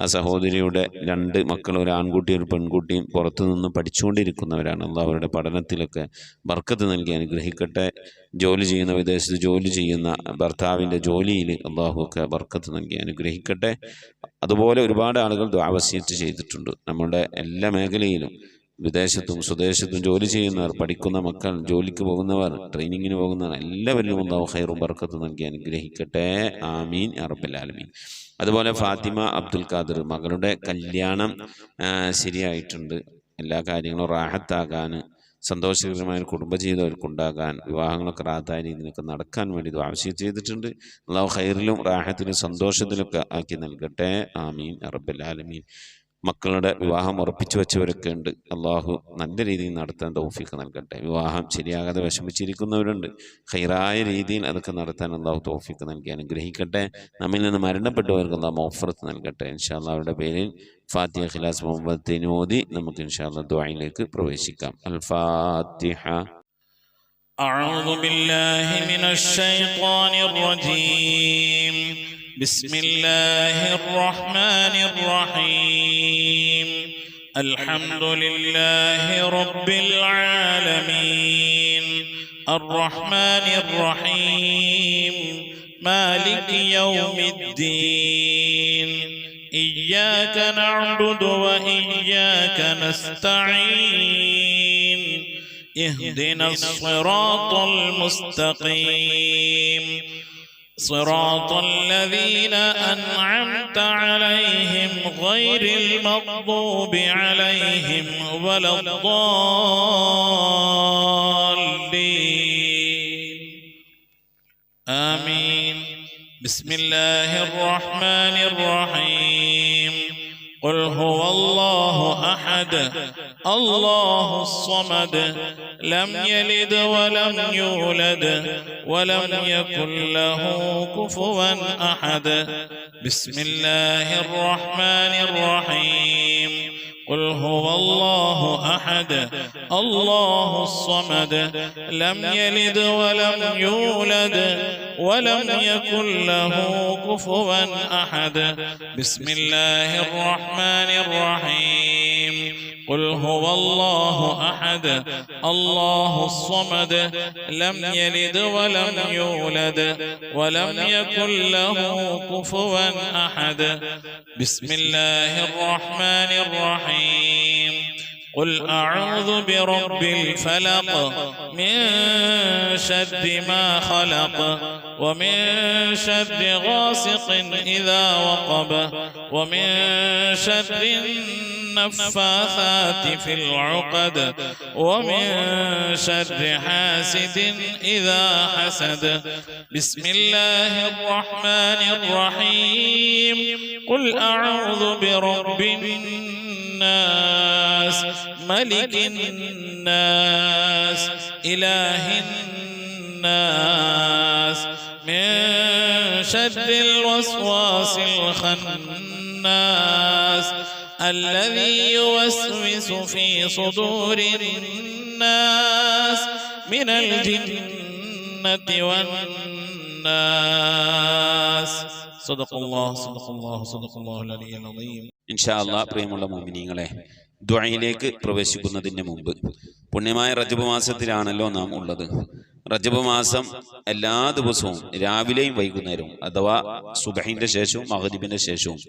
ആ സഹോദരിയുടെ 2 മക്കൾ, ഒരു ആൺകുട്ടിയും ഒരു പെൺകുട്ടിയും പുറത്തു നിന്ന് പഠിച്ചുകൊണ്ടിരിക്കുന്നവരാണ്. അള്ളാഹു അവരുടെ പഠനത്തിലൊക്കെ ബർക്കത്ത് നൽകി അനുഗ്രഹിക്കട്ടെ. ജോലി ചെയ്യുന്ന, വിദേശത്ത് ജോലി ചെയ്യുന്ന ഭർത്താവിൻ്റെ ജോലിയിൽ അള്ളാഹു ഒക്കെ ബർക്കത്ത് നൽകി അനുഗ്രഹിക്കട്ടെ. അതുപോലെ ഒരുപാട് ആളുകൾ ദുആ വസിയത്ത് ചെയ്തിട്ടുണ്ട്. നമ്മുടെ എല്ലാ മേഖലയിലും വിദേശത്തും സ്വദേശത്തും ജോലി ചെയ്യുന്നവർ, പഠിക്കുന്ന മക്കൾ, ജോലിക്ക് പോകുന്നവർ, ട്രെയിനിങ്ങിന് പോകുന്നവർ എല്ലാവരിലും അല്ലാഹു ഖൈറും ബർക്കത്തും നൽകി അനുഗ്രഹിക്കട്ടെ. ആമീൻ യാ റബ്ബൽ ആലമീൻ. അതുപോലെ ഫാത്തിമ അബ്ദുൽ ഖാദർ, മകളുടെ കല്യാണം ശരിയായിട്ടുണ്ട്. എല്ലാ കാര്യങ്ങളും റാഹത്താകാൻ, സന്തോഷകരമായ കുടുംബജീവിതം അവർക്കുണ്ടാകാൻ, വിവാഹങ്ങളൊക്കെ റാഹത്തായ രീതിയിലൊക്കെ നടക്കാൻ വേണ്ടി ആവശ്യം ചെയ്തിട്ടുണ്ട്. അല്ലാഹു ഖൈറിലും റാഹത്തിലും സന്തോഷത്തിലൊക്കെ ആക്കി നൽകട്ടെ. ആമീൻ യാ റബ്ബൽ ആലമീൻ. മക്കളുടെ വിവാഹം ഉറപ്പിച്ചു വെച്ചവരൊക്കെ ഉണ്ട്. അള്ളാഹു നല്ല രീതിയിൽ നടത്താൻ തൗഫീഖ് നൽകട്ടെ. വിവാഹം ശരിയാകാതെ വിഷമിച്ചിരിക്കുന്നവരുണ്ട്. ഖൈറായ രീതിയിൽ അതൊക്കെ നടത്താൻ അള്ളാഹു തൗഫീഖ് നൽകി അനുഗ്രഹിക്കട്ടെ. നമ്മിൽ നിന്ന് മരണപ്പെട്ടവർക്ക് അള്ളാഹു മഗ്ഫിറത്ത് നൽകട്ടെ. ഇൻഷാ അല്ലാഹ് അവരുടെ പേരിൽ ഫാത്തിഹ ഖിലാസ് മുഹമ്മദ് ഓതി നമുക്ക് ഇൻഷാ അല്ലാഹ് ദുആയിലേക്ക് പ്രവേശിക്കാം. അൽ ഫാത്തിഹ. أعوذ بالله من الشيطان الرجيم. بسم الله الرحمن الرحيم. الحمد لله رب العالمين الرحمن الرحيم مالك يوم الدين إياك نعبد وإياك نستعين اهدنا الصراط المستقيم صراط الذين أنعمت عليهم غير المغضوب عليهم ولا الضالين آمين. بسم الله الرحمن الرحيم. قل هو الله أحد الله الصمد لم يلد ولم يولد ولم يكن له كفوا أحد. بسم الله الرحمن الرحيم. قل هو الله أحد الله الصمد لم يلد ولم يولد ولم يكن له كفوا أحد. بسم الله الرحمن الرحيم. قل هو الله أحد الله الصمد لم يلد ولم يولد ولم يكن له كفوا أحد. بسم الله الرحمن الرحيم. قل أعوذ برب الفلق من شر ما خلق ومن شر غاسق إذا وقب ومن شر النفاثات في العقد ومن شر حاسد إذا حسد. بسم الله الرحمن الرحيم. قل أعوذ برب الناس ملك الناس إله الناس من شر الوسواس الخناس الذي يوسوس في صدور الناس من الجنة والناس. صدق الله صدق الله صدق الله العلي العظيم. ഇൻഷാ അല്ലാഹ് പ്രിയമുള്ള മുഅ്മിനീങ്ങളെ, ദുആയിലേക്ക് പ്രവേശിക്കുന്നതിന് മുമ്പ് പുണ്യമായ റജബ് മാസത്തിലാണല്ലോ നാം ഉള്ളത്. റജബ് മാസം എല്ലാ ദിവസവും രാവിലെയും വൈകുന്നേരവും അഥവാ സുബഹിന്റെ ശേഷവും മഗ്രിബിന്റെ ശേഷവും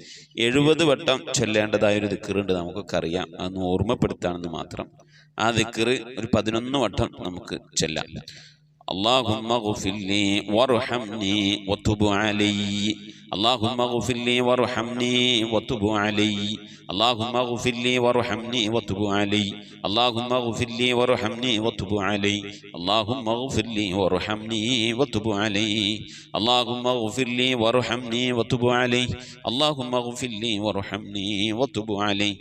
70 വട്ടം ചൊല്ലേണ്ടതായ ഒരു ദിക്റുണ്ട്. നമുക്കൊക്കെ അറിയാം, അതൊന്ന് ഓർമ്മപ്പെടുത്താണെന്ന് മാത്രം. ആ ദിക്ർ ഒരു 11 വട്ടം നമുക്ക് ചൊല്ലാം. اللهم اغفر لي وارحمني وتب علي اللهم اغفر لي وارحمني وتب علي اللهم اغفر لي وارحمني وتب علي اللهم اغفر لي وارحمني وتب علي اللهم اغفر لي وارحمني وتب علي اللهم اغفر لي وارحمني وتب علي اللهم اغفر لي وارحمني وتب علي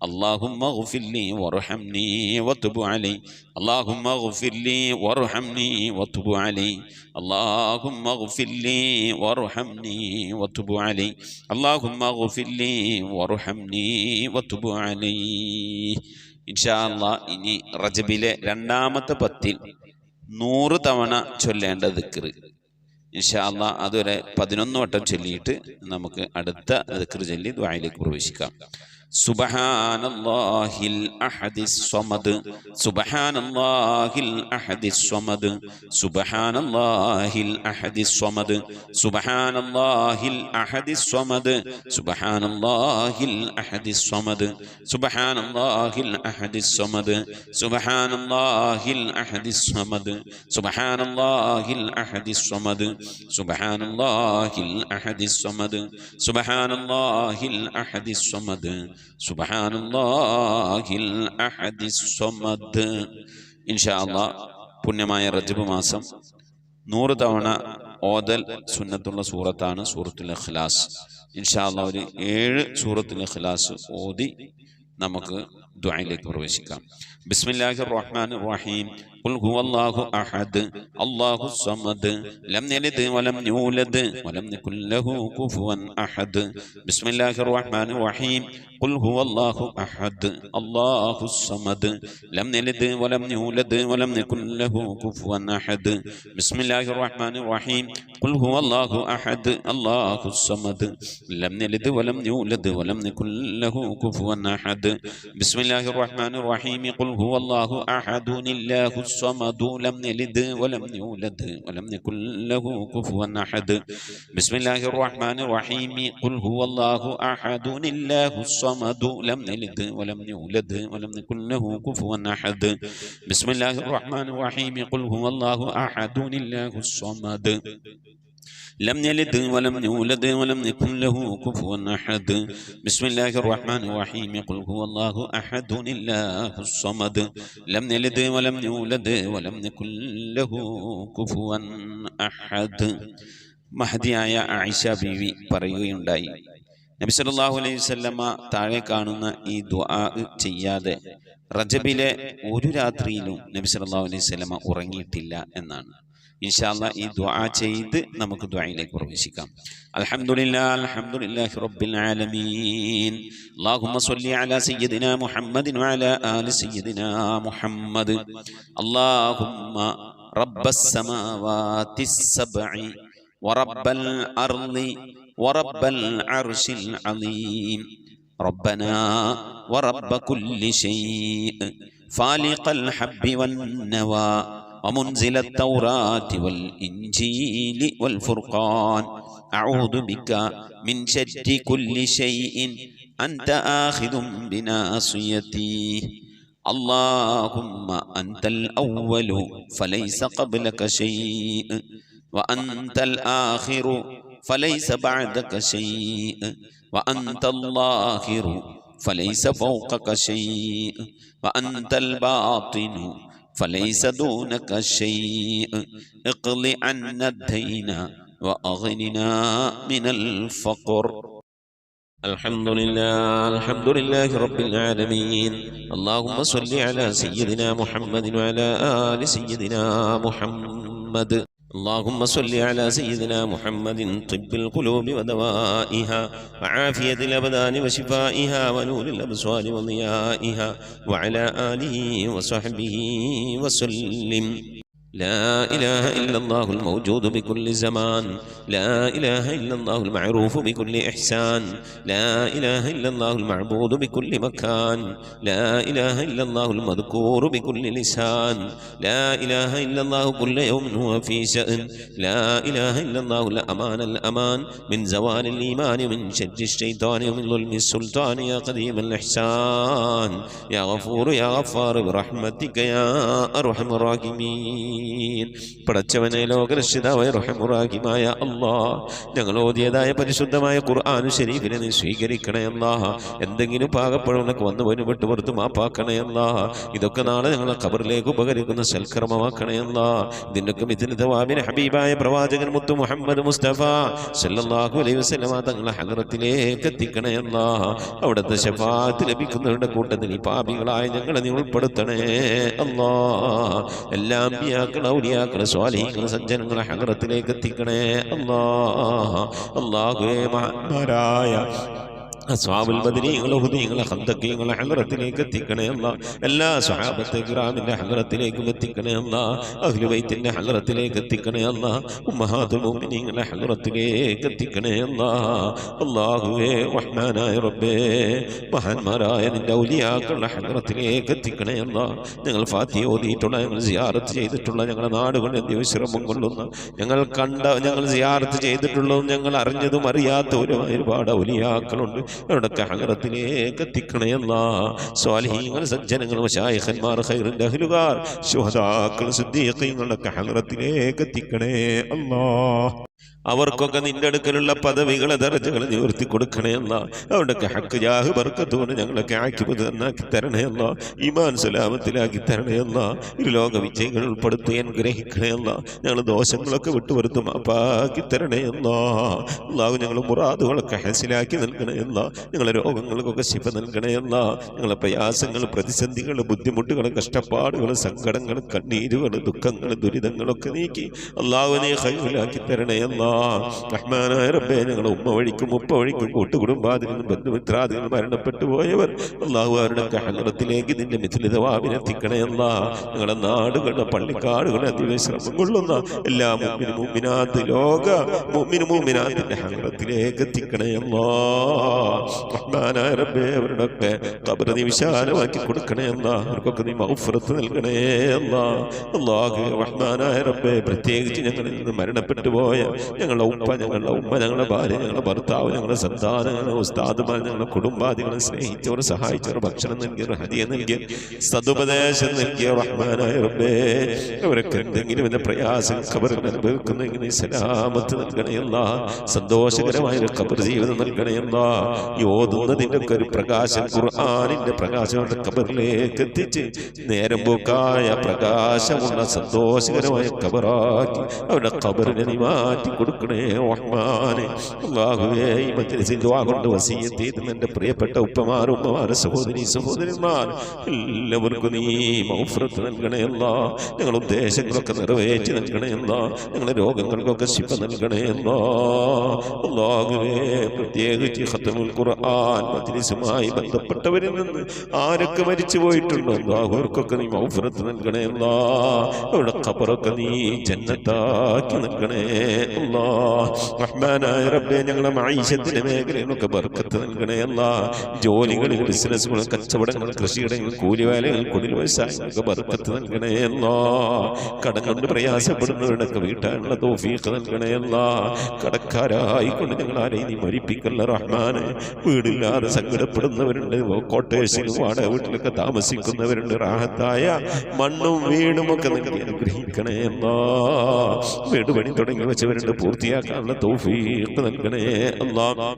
اللهم اغفر لي وارحمني وتب علي اللهم اغفر لي وارحمني وتب علي اللهم اغفر لي وارحمني وتب علي اللهم اغفر لي وارحمني وتب علي. ഇൻഷാ അല്ലാഹ് ഇനി റജബിലെ രണ്ടാമത്തെ പത്തിൽ 100 തവണ ചൊല്ലേണ്ട ദിക്ർ ഇൻഷാ അല്ലാഹ് അതൊരു 11 വട്ടം ചൊല്ലിയിട്ട് നമുക്ക് അടുത്ത ദിക്ർ ചൊല്ലി ദുആയിലേക്ക് പ്രവേശിക്കാം. സുബ്ഹാനല്ലാഹിൽ അഹദിസ് സ്വമദ് സുബ്ഹാനല്ലാഹിൽ അഹദിസ് സ്വമദ് സുബ്ഹാനല്ലാഹിൽ അഹദിസ് സ്വമദ് സുബ്ഹാനല്ലാഹിൽ അഹദിസ് സ്വമദ് സുബ്ഹാനല്ലാഹിൽ അഹദിസ് സ്വമദ് സുബ്ഹാനല്ലാഹിൽ അഹദിസ് സ്വമദ് സുബ്ഹാനല്ലാഹിൽ അഹദിസ് സ്വമദ് സുബ്ഹാനല്ലാഹിൽ അഹദിസ് സ്വമദ് സുബ്ഹാനല്ലാഹിൽ അഹദിസ് സ്വമദ് സുബ്ഹാനല്ലാഹിൽ അഹദിസ് സ്വമദ് സുബ്ഹാനല്ലാഹിൽ അഹദിസ് സ്വമദ്. ഇൻഷാ അല്ലാഹ് പുണ്യമായ റജബ് മാസം 100 തവണ ഓതൽ സുന്നത്തുള്ള സൂറത്താണ് സൂറത്തുൽ ഇഖ്ലാസ്. ഇൻഷാ അല്ലാഹ് ഒരു 7 സൂറത്തുൽ ഇഖ്ലാസ് ഓതി നമുക്ക് ദുആയിലേക്ക് പ്രവേശിക്കാം. ബിസ്മില്ലാഹിർ റഹ്മാനിർ റഹീം. ഖുൽ ഹുവല്ലാഹു അഹദ് അല്ലാഹു സമദ് ലം യലിദ് വലം യൂലദ് വലം യകുൽ ലഹു കുഫുവൻ അഹദ്. ബിസ്മില്ലാഹിർ റഹ്മാനിർ റഹീം. ഖുൽ ഹുവല്ലാഹു അഹദ് അല്ലാഹു സമദ് ലം യലിദ് വലം യൂലദ് വലം യകുൽ ലഹു കുഫുവൻ അഹദ്. ബിസ്മില്ലാഹിർ റഹ്മാനിർ റഹീം. ഖുൽ ഹുവല്ലാഹു അഹദ് അല്ലാഹു സമദ് ലം യലിദ് വലം യൂലദ് വലം യകുൽ ലഹു കുഫുവൻ അഹദ്. ബിസ്മില്ലാഹിർ റഹ്മാനിർ റഹീം. ഖുൽ ഹുവല്ലാഹു അഹദു അല്ലാഹു الصمد لم يلد ولم يولد ولم يكن له كفوا أحد. بسم الله الرحمن الرحيم. قل هو الله أحد الله الصمد لم يلد ولم يولد ولم يكن له كفوا أحد. بسم الله الرحمن الرحيم. قل هو الله أحد الله الصمد لم يلد ولم يولد ولم يكن له كفوا أحد. بسم الله الرحمن الرحيم. قل هو الله أحد الله الصمد لم يلد ولم يولد ولم يكن له كفوا أحد. മഹദിയായ ആയിഷ ബീവി പറയുകയുണ്ടായി, നബി സല്ലല്ലാഹു അലൈഹി വസല്ലമ താഴെ കാണുന്ന ഈ ദുആ ചെയ്യാതെ റജബിലെ ഒരു രാത്രിയിലും നബി സല്ലല്ലാഹു അലൈഹി വസല്ലമ ഉറങ്ങിയിട്ടില്ല എന്നാണ്. ഇൻഷാ അല്ലാഹ് ഈ ദുആ ചെയ്ത് നമുക്ക് ദുആയിലേക്ക് പ്രവേശിക്കാം. അൽഹംദുലില്ലാഹി റബ്ബിൽ ആലമീൻ. അല്ലാഹുമ്മ സ്വല്ലി അലാ സയ്യിദിനാ മുഹമ്മദിൻ വഅലാ ആലി സയ്യിദിനാ മുഹമ്മദ്. അല്ലാഹുമ്മ റബ്ബസ് സമാവാതിസ് സബ്ഇ വറബ്ബൽ അർളി വറബ്ബൽ അർശിൽ അളീം. റബ്ബനാ വറബ്ബ കുല്ലി ശൈഇ ഫാലിഖൽ ഹബ്ബി വന്നവാ ومنزل التوراة والإنجيل والفرقان. أعوذ بك من شر كل شيء أنت آخذ بناصيتي. اللهم أنت الأول فليس قبلك شيء وأنت الآخر فليس بعدك شيء وأنت الظاهر فليس فوقك شيء وأنت الباطن فليس دونك شيء. اقض عنا الدين وأغننا من الفقر. الحمد لله رب العالمين. اللهم صل على سيدنا محمد وعلى آل سيدنا محمد. اللهم صل على سيدنا محمد طب القلوب ودوائها وعافية الأبدان وشفائها ونور الأبصار وضيائها وعلى آله وصحبه وسلم. لا إله إلا الله الموجود بكل زمان. لا إله إلا الله المعروف بكل إحسان. لا إله إلا الله المعبود بكل مكان. لا إله إلا الله المذكور بكل لسان. لا إله إلا الله كل يوم هو في شأن. لا إله إلا الله الأمان من زوال الإيمان من شر الشيطان ومن ظلم السلطان. يا قديم الإحسان يا غفور يا غفار برحمتك يا أرحم الراحمين. പടച്ചവനെ ലോകരക്ഷിതാവായ റഹീമായ അല്ലാഹ്, ഞങ്ങൾ ഓതിയതായ പരിശുദ്ധമായ ഖുർആൻ ശരീഫിനെ നീ സ്വീകരിക്കണേ അല്ലാഹ്. എന്തെങ്കിലും പാകപ്പഴമൊക്കെ വന്നു പോയി വിട്ടുപുറത്ത് മാപ്പാക്കണേ അല്ലാഹ്. ഇതൊക്കെ നാളെ ഞങ്ങളെ ഖബറിലേക്ക് ഉപകരിക്കുന്ന സൽക്കർമ്മമാക്കണേ അല്ലാഹ്. ഇതിനൊക്കെ മിഥിന് തവാബിന് ഹബീബായ പ്രവാചകൻ മുത്തു മുഹമ്മദ് മുസ്തഫ സല്ലല്ലാഹു അലൈഹി വസല്ലമ തങ്ങളെ ഹദ്റത്തിലേക്ക് എത്തിക്കണേ അല്ലാഹ്. അവിടുത്തെ ശഫാഅത്ത് ലഭിക്കുന്നവരുടെ കൂട്ടത്തിൽ ഈ പാപികളായ ഞങ്ങളെ നീ ഉൾപ്പെടുത്തണേ അല്ലാഹ്. എല്ലാം ഔലിയാക്കളെ സ്വാലിഹീങ്ങളെ സജ്ജനങ്ങളെ ഹദ്റത്തിലേക്ക് എത്തിക്കണേ അല്ലാഹ്. അല്ലാഹുവേ, മഹാന്മാരായ അസ്ഹാബുൽ ബദരീങ്ങളെ ഹുദീങ്ങളെ ഖന്തഖീങ്ങളെ ഹളറത്തിലേക്ക് എത്തിക്കണേ അല്ലാ. എല്ലാ സ്വഹാബത്തെ കിറാമിന്റെ ഹളറത്തിലേക്കും എത്തിക്കണേ അല്ലാ. അഹ്ലു ബൈത്തിന്റെ ഹളറത്തിലേക്ക് എത്തിക്കണേ അല്ലാ. ഉമ്മഹാത്തുൽ മുഅ്മിനീങ്ങളെ ഹളറത്തിലേക്ക് എത്തിക്കണേ അല്ലാ. അല്ലാഹുവേ റഹ്മാനായ റബ്ബേ മഹാന്മാരായ നിന്റെ ഔലിയാക്കളുടെ ഹളറത്തിലേക്ക് എത്തിക്കണേ അല്ലാ. ഞങ്ങൾ ഫാത്തിഹ ഓതിയിട്ടുള്ള, ഞങ്ങൾ സിയാറത്ത് ചെയ്തിട്ടുള്ള, ഞങ്ങളുടെ നാടുകളിൽ വിശ്രമം കൊള്ളുന്ന, ഞങ്ങൾ കണ്ട, ഞങ്ങൾ സിയാറത്ത് ചെയ്തിട്ടുള്ളതും ഞങ്ങൾ അറിഞ്ഞതും അറിയാത്തവരും ഒരുപാട് ഔലിയാക്കളുണ്ട്. അവരുടെയൊക്കെ ഹളറത്തിലേക്ക് എത്തിക്കണേ അല്ലാ. സ്വാലിഹീങ്ങൾ, സജ്ജനങ്ങൾ, മശായിഖന്മാർ, ഖൈറിന്റെ അഹ്ലുകാർ, ശുഹദാക്കൾ, സിദ്ദീഖീങ്ങളുടെയൊക്കെ ഹളറത്തിലേക്ക് എത്തിക്കണേ അല്ലാ. അവർക്കൊക്കെ നിന്റെ അടുക്കലുള്ള പദവികളെ ദർജകൾ നിവർത്തി കൊടുക്കണേ അല്ല. അവരുടെയൊക്കെ ഹക്ക് ജാഹ് ബർക്കത്തോടെ ഞങ്ങളൊക്കെ ആക്കിപത് നന്നാക്കി തരണേ അല്ല. ഈമാൻ സലാമത്തിലാക്കി തരണേ അല്ല. ഇരുലോക വിജയികൾ ഉൾപ്പെടുത്തി അനുഗ്രഹിക്കണേ അല്ല. ഞങ്ങൾ ദോഷങ്ങളൊക്കെ വിട്ടുവരുത്തും അപ്പാക്കി തരണേ അല്ല. അല്ലാഹു ഞങ്ങൾ മുറാദുകളൊക്കെ ഹസിലാക്കി നൽകണേ അല്ല. ഞങ്ങളെ രോഗങ്ങൾക്കൊക്കെ ശിഫ നൽകണേ അല്ല. ഞങ്ങളെ പ്രയാസങ്ങൾ, പ്രതിസന്ധികൾ, ബുദ്ധിമുട്ടുകൾ, കഷ്ടപ്പാടുകൾ, സങ്കടങ്ങൾ, കണ്ണീരുകൾ, ദുഃഖങ്ങൾ, ദുരിതങ്ങളൊക്കെ നീക്കി അല്ലാഹു നീ ഖൈറിലാക്കി തരണേ അല്ല. റഹ്മാനായ റബ്ബേ ഞങ്ങളെ ഉമ്മ വഴിക്കും ഉപ്പ വഴിക്കും കൂട്ടുകുടുംബാദികളും ബന്ധുമിത്രാദികളും മരണപ്പെട്ടു പോയവർ അല്ലാഹു അവരുടെ ഹളറത്തിലേക്ക് നിന്റെ മിഥിലിതവാവിനെത്തിക്കണേ അല്ല. ഞങ്ങളുടെ നാടുകളുടെ പള്ളിക്കാടുകളെ അതിവിശ്രമം കൊള്ളുന്ന എല്ലാ മുഅ്മിനും മുഅ്മിനാത്ത്, ലോക മുഅ്മിനും മുഅ്മിനാത്തിന്റെ ഹളറത്തിലേക്ക് എത്തിക്കണേ അല്ല. റഹ്മാനായ റബ്ബേ അവരുടെയൊക്കെ ഖബർ നീ വിശാലമാക്കി കൊടുക്കണേ അല്ല. അവർക്കൊക്കെ നീ മഗ്ഫിറത്ത് നൽകണേ അല്ല. അല്ലാഹു റഹ്മാനായ റബ്ബേ പ്രത്യേകിച്ച് ഞങ്ങളിൽ നിന്ന് മരണപ്പെട്ടു പോയ ഞങ്ങളുടെ ഉപ്പ, ഞങ്ങളുടെ ഉമ്മ, ഞങ്ങളുടെ ഭാര്യ, ഞങ്ങളുടെ ഭർത്താവ്, ഞങ്ങളുടെ സന്താനം, ഞങ്ങളുടെ ഉസ്താദുമാർ, ഞങ്ങളുടെ കുടുംബാദികളെ സ്നേഹിച്ചവർ, സഹായിച്ചവർ, ഭക്ഷണം നൽകിയവർ, ഹദിയ നൽകിയ, സതുപദേശം നൽകിയ റഹ്മാനായ റബ്ബേ അവരൊക്കെ എന്തെങ്കിലും എന്ന പ്രയാസം ഖബറിൽ അനുഭവിക്കുന്നെങ്കിൽ സലാമത്ത് നൽകണയല്ല. സന്തോഷകരമായ ഖബർ ജീവിതം നൽകണയല്ല. ഓതുന്നതിൻ്റെ ഒക്കെ ഒരു പ്രകാശം, ഖുർആനിന്റെ പ്രകാശം അവരുടെ ഖബറിലേക്ക് എത്തിച്ച് നേരം പോക്കായ പ്രകാശമുള്ള സന്തോഷകരമായ ഖബറാക്കി അവരുടെ ഖബറിനെ മാറ്റി കൊടുക്കണേ റഹ്മാനെ. അല്ലാഹുവേ ഈ മജ്‌ലിസിൽ ദുആ കൊണ്ട് വസിയത്ത് ചെയ്ത എൻ്റെ പ്രിയപ്പെട്ട ഉപ്പമാർ, ഉമ്മമാർ, സഹോദരി സഹോദരന്മാർ എല്ലാവർക്കും നീ മഗ്ഫിറത്ത് നൽകണേ അല്ലാ. ഞങ്ങളുടെ ഉദ്ദേശങ്ങളൊക്കെ നിറവേറ്റി നൽകണേ അല്ലാ. ഞങ്ങളുടെ രോഗങ്ങൾക്കൊക്കെ ശിഫ നൽകണേ അല്ലാ. അല്ലാഹുവേ പ്രത്യേകിച്ച് ഖത്മുൽ ഖുർആൻ മജ്‌ലിസുമായി ബന്ധപ്പെട്ടവരിൽ നിന്ന് ആരൊക്കെ മരിച്ചു പോയിട്ടുണ്ടോ അല്ലാഹു അവർക്കൊക്കെ നീ മഗ്ഫിറത്ത് നൽകണേ അല്ലാ. അവരുടെ ഖബറൊക്കെ നീ ജന്നത്താക്കി നൽകണേ അല്ലാഹ്. റഹ്മാനായ റബ്ബേ ഞങ്ങളുടെ മഈശത്തിന്റെ മേഖലയിലൊക്കെ ബർക്കത്ത് നൽകണേ അല്ലാഹ്. ജോലികളിൽ, ബിസിനസ്സുകൾ, കച്ചവടങ്ങൾ, കൃഷിയിടങ്ങൾ, കൂലിവേലകൾ, കുടിൽ വ്യവസായങ്ങൾക്ക് ബർക്കത്ത് നൽകണേ അല്ലാഹ്. കടം കൊണ്ട് പ്രയാസപ്പെടുന്നവരുടെയൊക്കെ വീട്ടാനുള്ള തൗഫീഖ് നൽകണേ അല്ലാഹ്. കടക്കാരായിക്കൊണ്ട് ഞങ്ങൾ ആരെയും നീ മരിപ്പിക്കല്ല റഹ്മാനെ. വീടില്ലാതെ സങ്കടപ്പെടുന്നവരുണ്ട്, കോട്ടേഴ്സിലും വാടക വീട്ടിലൊക്കെ താമസിക്കുന്നവരുണ്ട്. റാഹത്തായ മണ്ണും വീടും ഒക്കെ നൽകി അനുഗ്രഹിക്കണേ അല്ലാഹ്. വീട് പണി തുടങ്ങി വെച്ചവരുണ്ട്, പൂർത്തിയാക്കാനുള്ള തൗഫീഖ് നൽകണേ അല്ലാഹ്.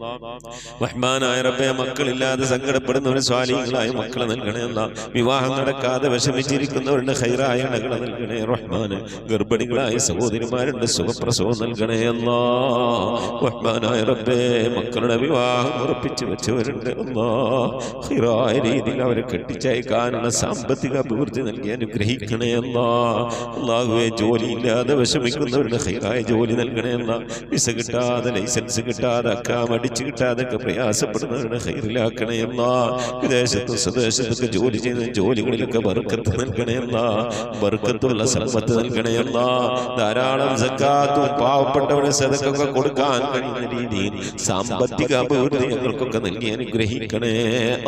റഹ്മാനായ റബ്ബേ മക്കളില്ലാതെ സങ്കടപ്പെടുന്നവരെ സ്വാലിഹീങ്ങളായ മക്കളെ നൽകണേ അല്ലാഹ്. വിവാഹം നടക്കാതെ വിഷമിച്ചിരിക്കുന്നവരുടെ ഖൈറായ ഇണകളെ നൽകണേ റഹ്മാനെ. ഗർഭിണികളായ സഹോദരിമാരുണ്ട്, സുഖപ്രസവം നൽകണേ അല്ലാഹ്. റഹ്മാനായ റബ്ബേ മക്കളുടെ വിവാഹം ഉറപ്പിച്ചു വെച്ചവരുണ്ട് അല്ലാഹ്. ഖൈറായ രീതിയിൽ അവരെ കെട്ടിച്ചയക്കാനുള്ള സാമ്പത്തിക അഭിവൃദ്ധി നൽകി അനുഗ്രഹിക്കണേ അല്ലാഹ്. അല്ലാഹുവേ ജോലിയില്ലാതെ വിഷമിക്കുന്നവരുടെ ഖൈറായ ജോലി നൽകണേ അല്ലാഹ്. വിസ കിട്ടാതെ, ലൈസൻസ് കിട്ടാതെ, അക്കാം അടിച്ചു കിട്ടാതെ ഒക്കെ പ്രയാസപ്പെടുന്നവരുടെ ഖൈറിലാക്കണേ അല്ലാഹ്. വിദേശത്തും സ്വദേശത്തൊക്കെ ജോലി ചെയ്യുന്ന ജോലികളിലൊക്കെ ബർക്കത്ത് നൽകണേ അല്ലാഹ്. ബർക്കത്തുള്ള സമ്പത്ത് നൽകണേ അല്ലാഹ്. ധാരാളം സക്കാത്തും പാവപ്പെട്ടവരെ സദഖയൊക്കെ കൊടുക്കാൻ കഴിയുന്ന രീതിയിൽ സാമ്പത്തിക അഭിവൃദ്ധി ഞങ്ങൾക്കൊക്കെ നൽകി അനുഗ്രഹിക്കണേ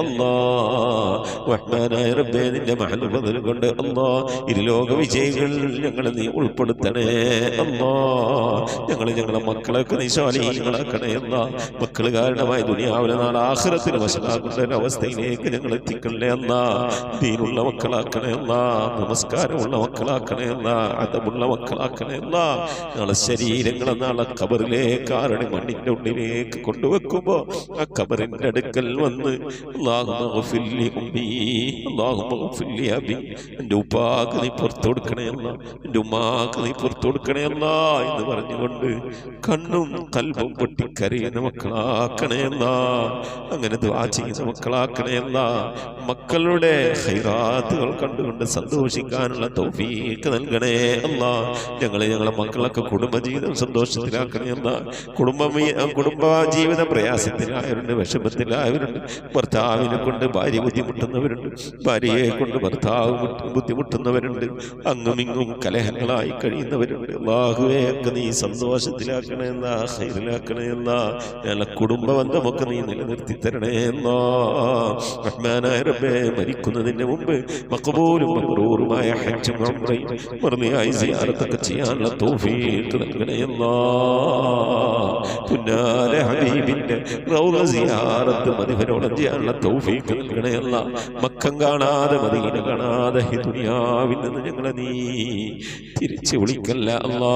അല്ലാഹ്. റഹ്മാനായ റബ്ബേ നിന്റെ മഹൽ ഫദ്ൽ കൊണ്ട് അല്ലാഹ് ഇരുലോക വിജയികൾ ഞങ്ങളെ നീ ഉൾപ്പെടുത്തണേ അല്ലാഹ്. ഞങ്ങളെ മക്കളൊക്കെ നീ സ്വാലിഹീങ്ങളാക്കണേ അല്ലാഹ്. മക്കൾ കാരണമായി ദുനിയാവിലെ നാളെ ആഖിറത്തിൽ വശലാക്കുന്ന ഒരു അവസ്ഥയിലേക്ക് ഞങ്ങൾ എത്തിക്കണേ അല്ലാഹ്. ദീനുള്ള മക്കളാക്കണേ അല്ലാഹ്. നമസ്കാരമുള്ള മക്കളാക്കണേ അല്ലാഹ്. അദബുള്ള മക്കളാക്കണേ അല്ലാഹ്. ഞങ്ങളെ ശരീരങ്ങളെ നാളെ ഖബറിലേക്ക് ആരുടെ മണ്ണിന്റെ ഉള്ളിലേക്ക് കൊണ്ടുവെക്കുമ്പോ ആ ഖബറിന്റെ അടുക്കൽ വന്ന് അല്ലാഹുമ്മ ഗ്ഫിർ ലി ഉമ്മീ, അല്ലാഹുമ്മ ഗ്ഫിർ ലി അബീ, എൻ്റെ ഉപ്പാക്ക് നീ പുറത്തു കൊടുക്കണേ അല്ലാഹ്, എൻ്റെ ഉമ്മാക്ക് നീ പുറത്തു കൊടുക്കണേ അല്ലാഹ് എന്ന് പറഞ്ഞുകൊണ്ട് കണ്ട് കണ്ണും കൽബും പൊട്ടിക്കരയുന്ന മക്കളാക്കണേ അല്ലാ. അങ്ങനെ ദുആ ചെയ്യുന്ന മക്കളാക്കണേ അല്ലാ. മക്കളുടെ ഖൈറാത്തുകൾ കണ്ടുകൊണ്ട് സന്തോഷിക്കാനുള്ള തൗഫീഖ് നൽകണേ അല്ലാ. ഞങ്ങളെ മക്കളൊക്കെ കുടുംബജീവിതം സന്തോഷത്തിലാക്കണേ അല്ലാ. കുടുംബ ജീവിത പ്രയാസത്തിലായവരുണ്ട്, വിഷമത്തിലായവരുണ്ട്. ഭർത്താവിനെ കൊണ്ട് ഭാര്യ ബുദ്ധിമുട്ടുന്നവരുണ്ട്, ഭാര്യയെ കൊണ്ട് ഭർത്താവ് ബുദ്ധിമുട്ടുന്നവരുണ്ട്. അങ്ങുമിങ്ങും കലഹങ്ങളായി കഴിയുന്നവരുണ്ട്. അല്ലാഹുവേ ഒക്കെ നീ സന്തോഷത്തിലാക്കണേ എന്നാ, ഖൈറിലാക്കണേ എന്നാ. ഞങ്ങളെ കുടുംബ ബന്ധമൊക്കെ നീ നിലനിർത്തി തരണേ എന്നാ. റഹ്മാനായ റബ്ബേ, മരിക്കുന്നതിന് മുമ്പ് മഖബൂലും മബ്റൂറുമായ ഹജ്ജും ഉംറയും മർളിയായി സിയാറത്തൊക്കെ ചെയ്യാനുള്ള തൗഫീഖ് നൽകണേ എന്നാ. പുന്നാര ഹബീബിന്റെ റൗള സിയാറത്ത് മദിനയോളം ചെയ്യാനുള്ള തൗഫീഖ് നൽകണേ അല്ലാ. മക്കം കാണാതെ മദീന കാണാതെ ഈ ദുനിയാവിൽ നിന്ന് ഞങ്ങളെ നീ തിരിച്ചു വിളിക്കല്ല അല്ലാ.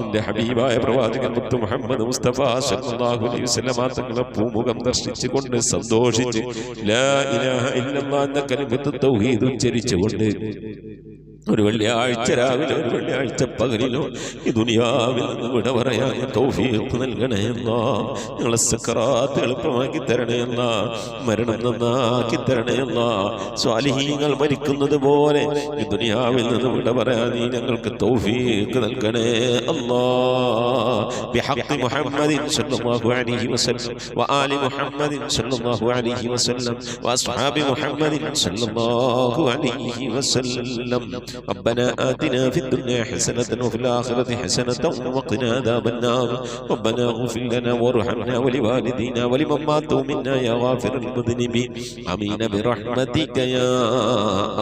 നിന്റെ ഹബീബായ പ്രവാചകൻ മുത്ത് മുഹമ്മദ് മുസ്തഫ സല്ലല്ലാഹു അലൈഹി വസല്ലം തങ്ങളെ പൂമുഖം ദർശിച്ചുകൊണ്ട് സന്തോഷിച്ച് ലാ ഇലാഹ ഇല്ലല്ലാഹ് എന്ന കലിമത്ത് തൗഹീദ് ഉച്ചരിച്ചുകൊണ്ട് ഒരു വെള്ളിയാഴ്ച രാവിലെ ഒരു വെള്ളിയാഴ്ച പകലിലോ ഈ ദുനിയാവിൽ നിന്ന് വിട പറയാൻ തൗഫീഖ് നൽകണേ എന്നാ. ഞങ്ങളെ സക്കറാത്ത് എളുപ്പമാക്കി തരണേ എന്നാ. മരണം നന്നാക്കി തരണേ എന്നാ. സ്വാലിഹീങ്ങൾ മരിക്കുന്നത് പോലെ ഈ ദുനിയാവിൽ നിന്ന് വിട പറയാൻ നീ ഞങ്ങൾക്ക് തൗഫീഖ് നൽകണേ അല്ലാ. ബിഹഖ് മുഹമ്മദിൻ സല്ലല്ലാഹു അലൈഹി വസല്ലം വആലി മുഹമ്മദിൻ സല്ലല്ലാഹു അലൈഹി വസല്ലം വഅസ്ഹാബി മുഹമ്മദിൻ സല്ലല്ലാഹു അലൈഹി വസല്ലം. ربنا آتنا في الدنيا حسنة وفي الآخرة حسنة وقنا عذاب النار. ربنا اغفر لنا وارحمنا ولوالدينا ولمن ماتوا منا يا غافر المذنبين. آمين برحمتك يا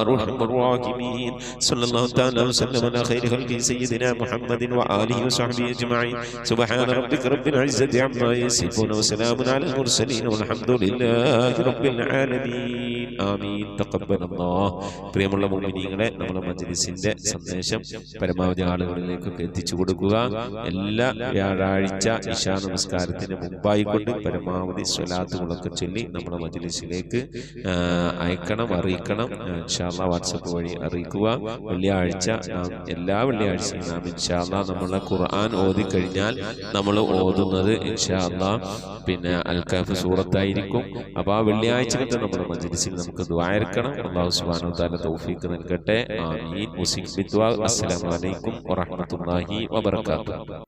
أرحم الراحمين. صلى الله تعالى وسلم على خير خلقه سيدنا محمد وآله وصحبه أجمعين. سبحان ربك رب العزة عما يصفون وسلام على المرسلين والحمد لله رب العالمين. آمين. تقبل الله. പ്രിയമുള്ള മുഅ്മിനീങ്ങളെ, നമ്മുടെ മജ്‌ലിസിന്റെ സന്ദേശം പരമാവധി ആളുകളിലേക്കൊക്കെ എത്തിച്ചു കൊടുക്കുക. എല്ലാ വ്യാഴാഴ്ച ഇശാ നമസ്കാരത്തിന് മുമ്പായിക്കൊണ്ട് പരമാവധി സ്വലാത്തുകളൊക്കെ ചൊല്ലി നമ്മുടെ മജ്‌ലിസിലേക്ക് അയക്കണം, അറിയിക്കണം. ഇൻഷാ അല്ലാഹ് വാട്സപ്പ് വഴി അറിയിക്കുക. വെള്ളിയാഴ്ച എല്ലാ വെള്ളിയാഴ്ചയും നാം ഇൻഷാ അല്ലാഹ് നമ്മളെ ഖുർആൻ ഓതി കഴിഞ്ഞാൽ നമ്മൾ ഓതുന്നത് ഇൻഷാ അല്ലാഹ് പിന്നെ അൽ കഹ്ഫ് സൂറത്തായിരിക്കും. അപ്പോൾ ആ വെള്ളിയാഴ്ച നമ്മുടെ മജ്‌ലിസിൽ നമുക്ക് ദുആ ഇറക്കണം. അല്ലാഹു സുബ്ഹാനഹു വ തആല തൗഫീഖ് നൽകട്ടെ. ആമീൻ. അസ്സലാമു അലൈക്കും വറഹ്മത്തുള്ളാഹി വബറകാതുഹു.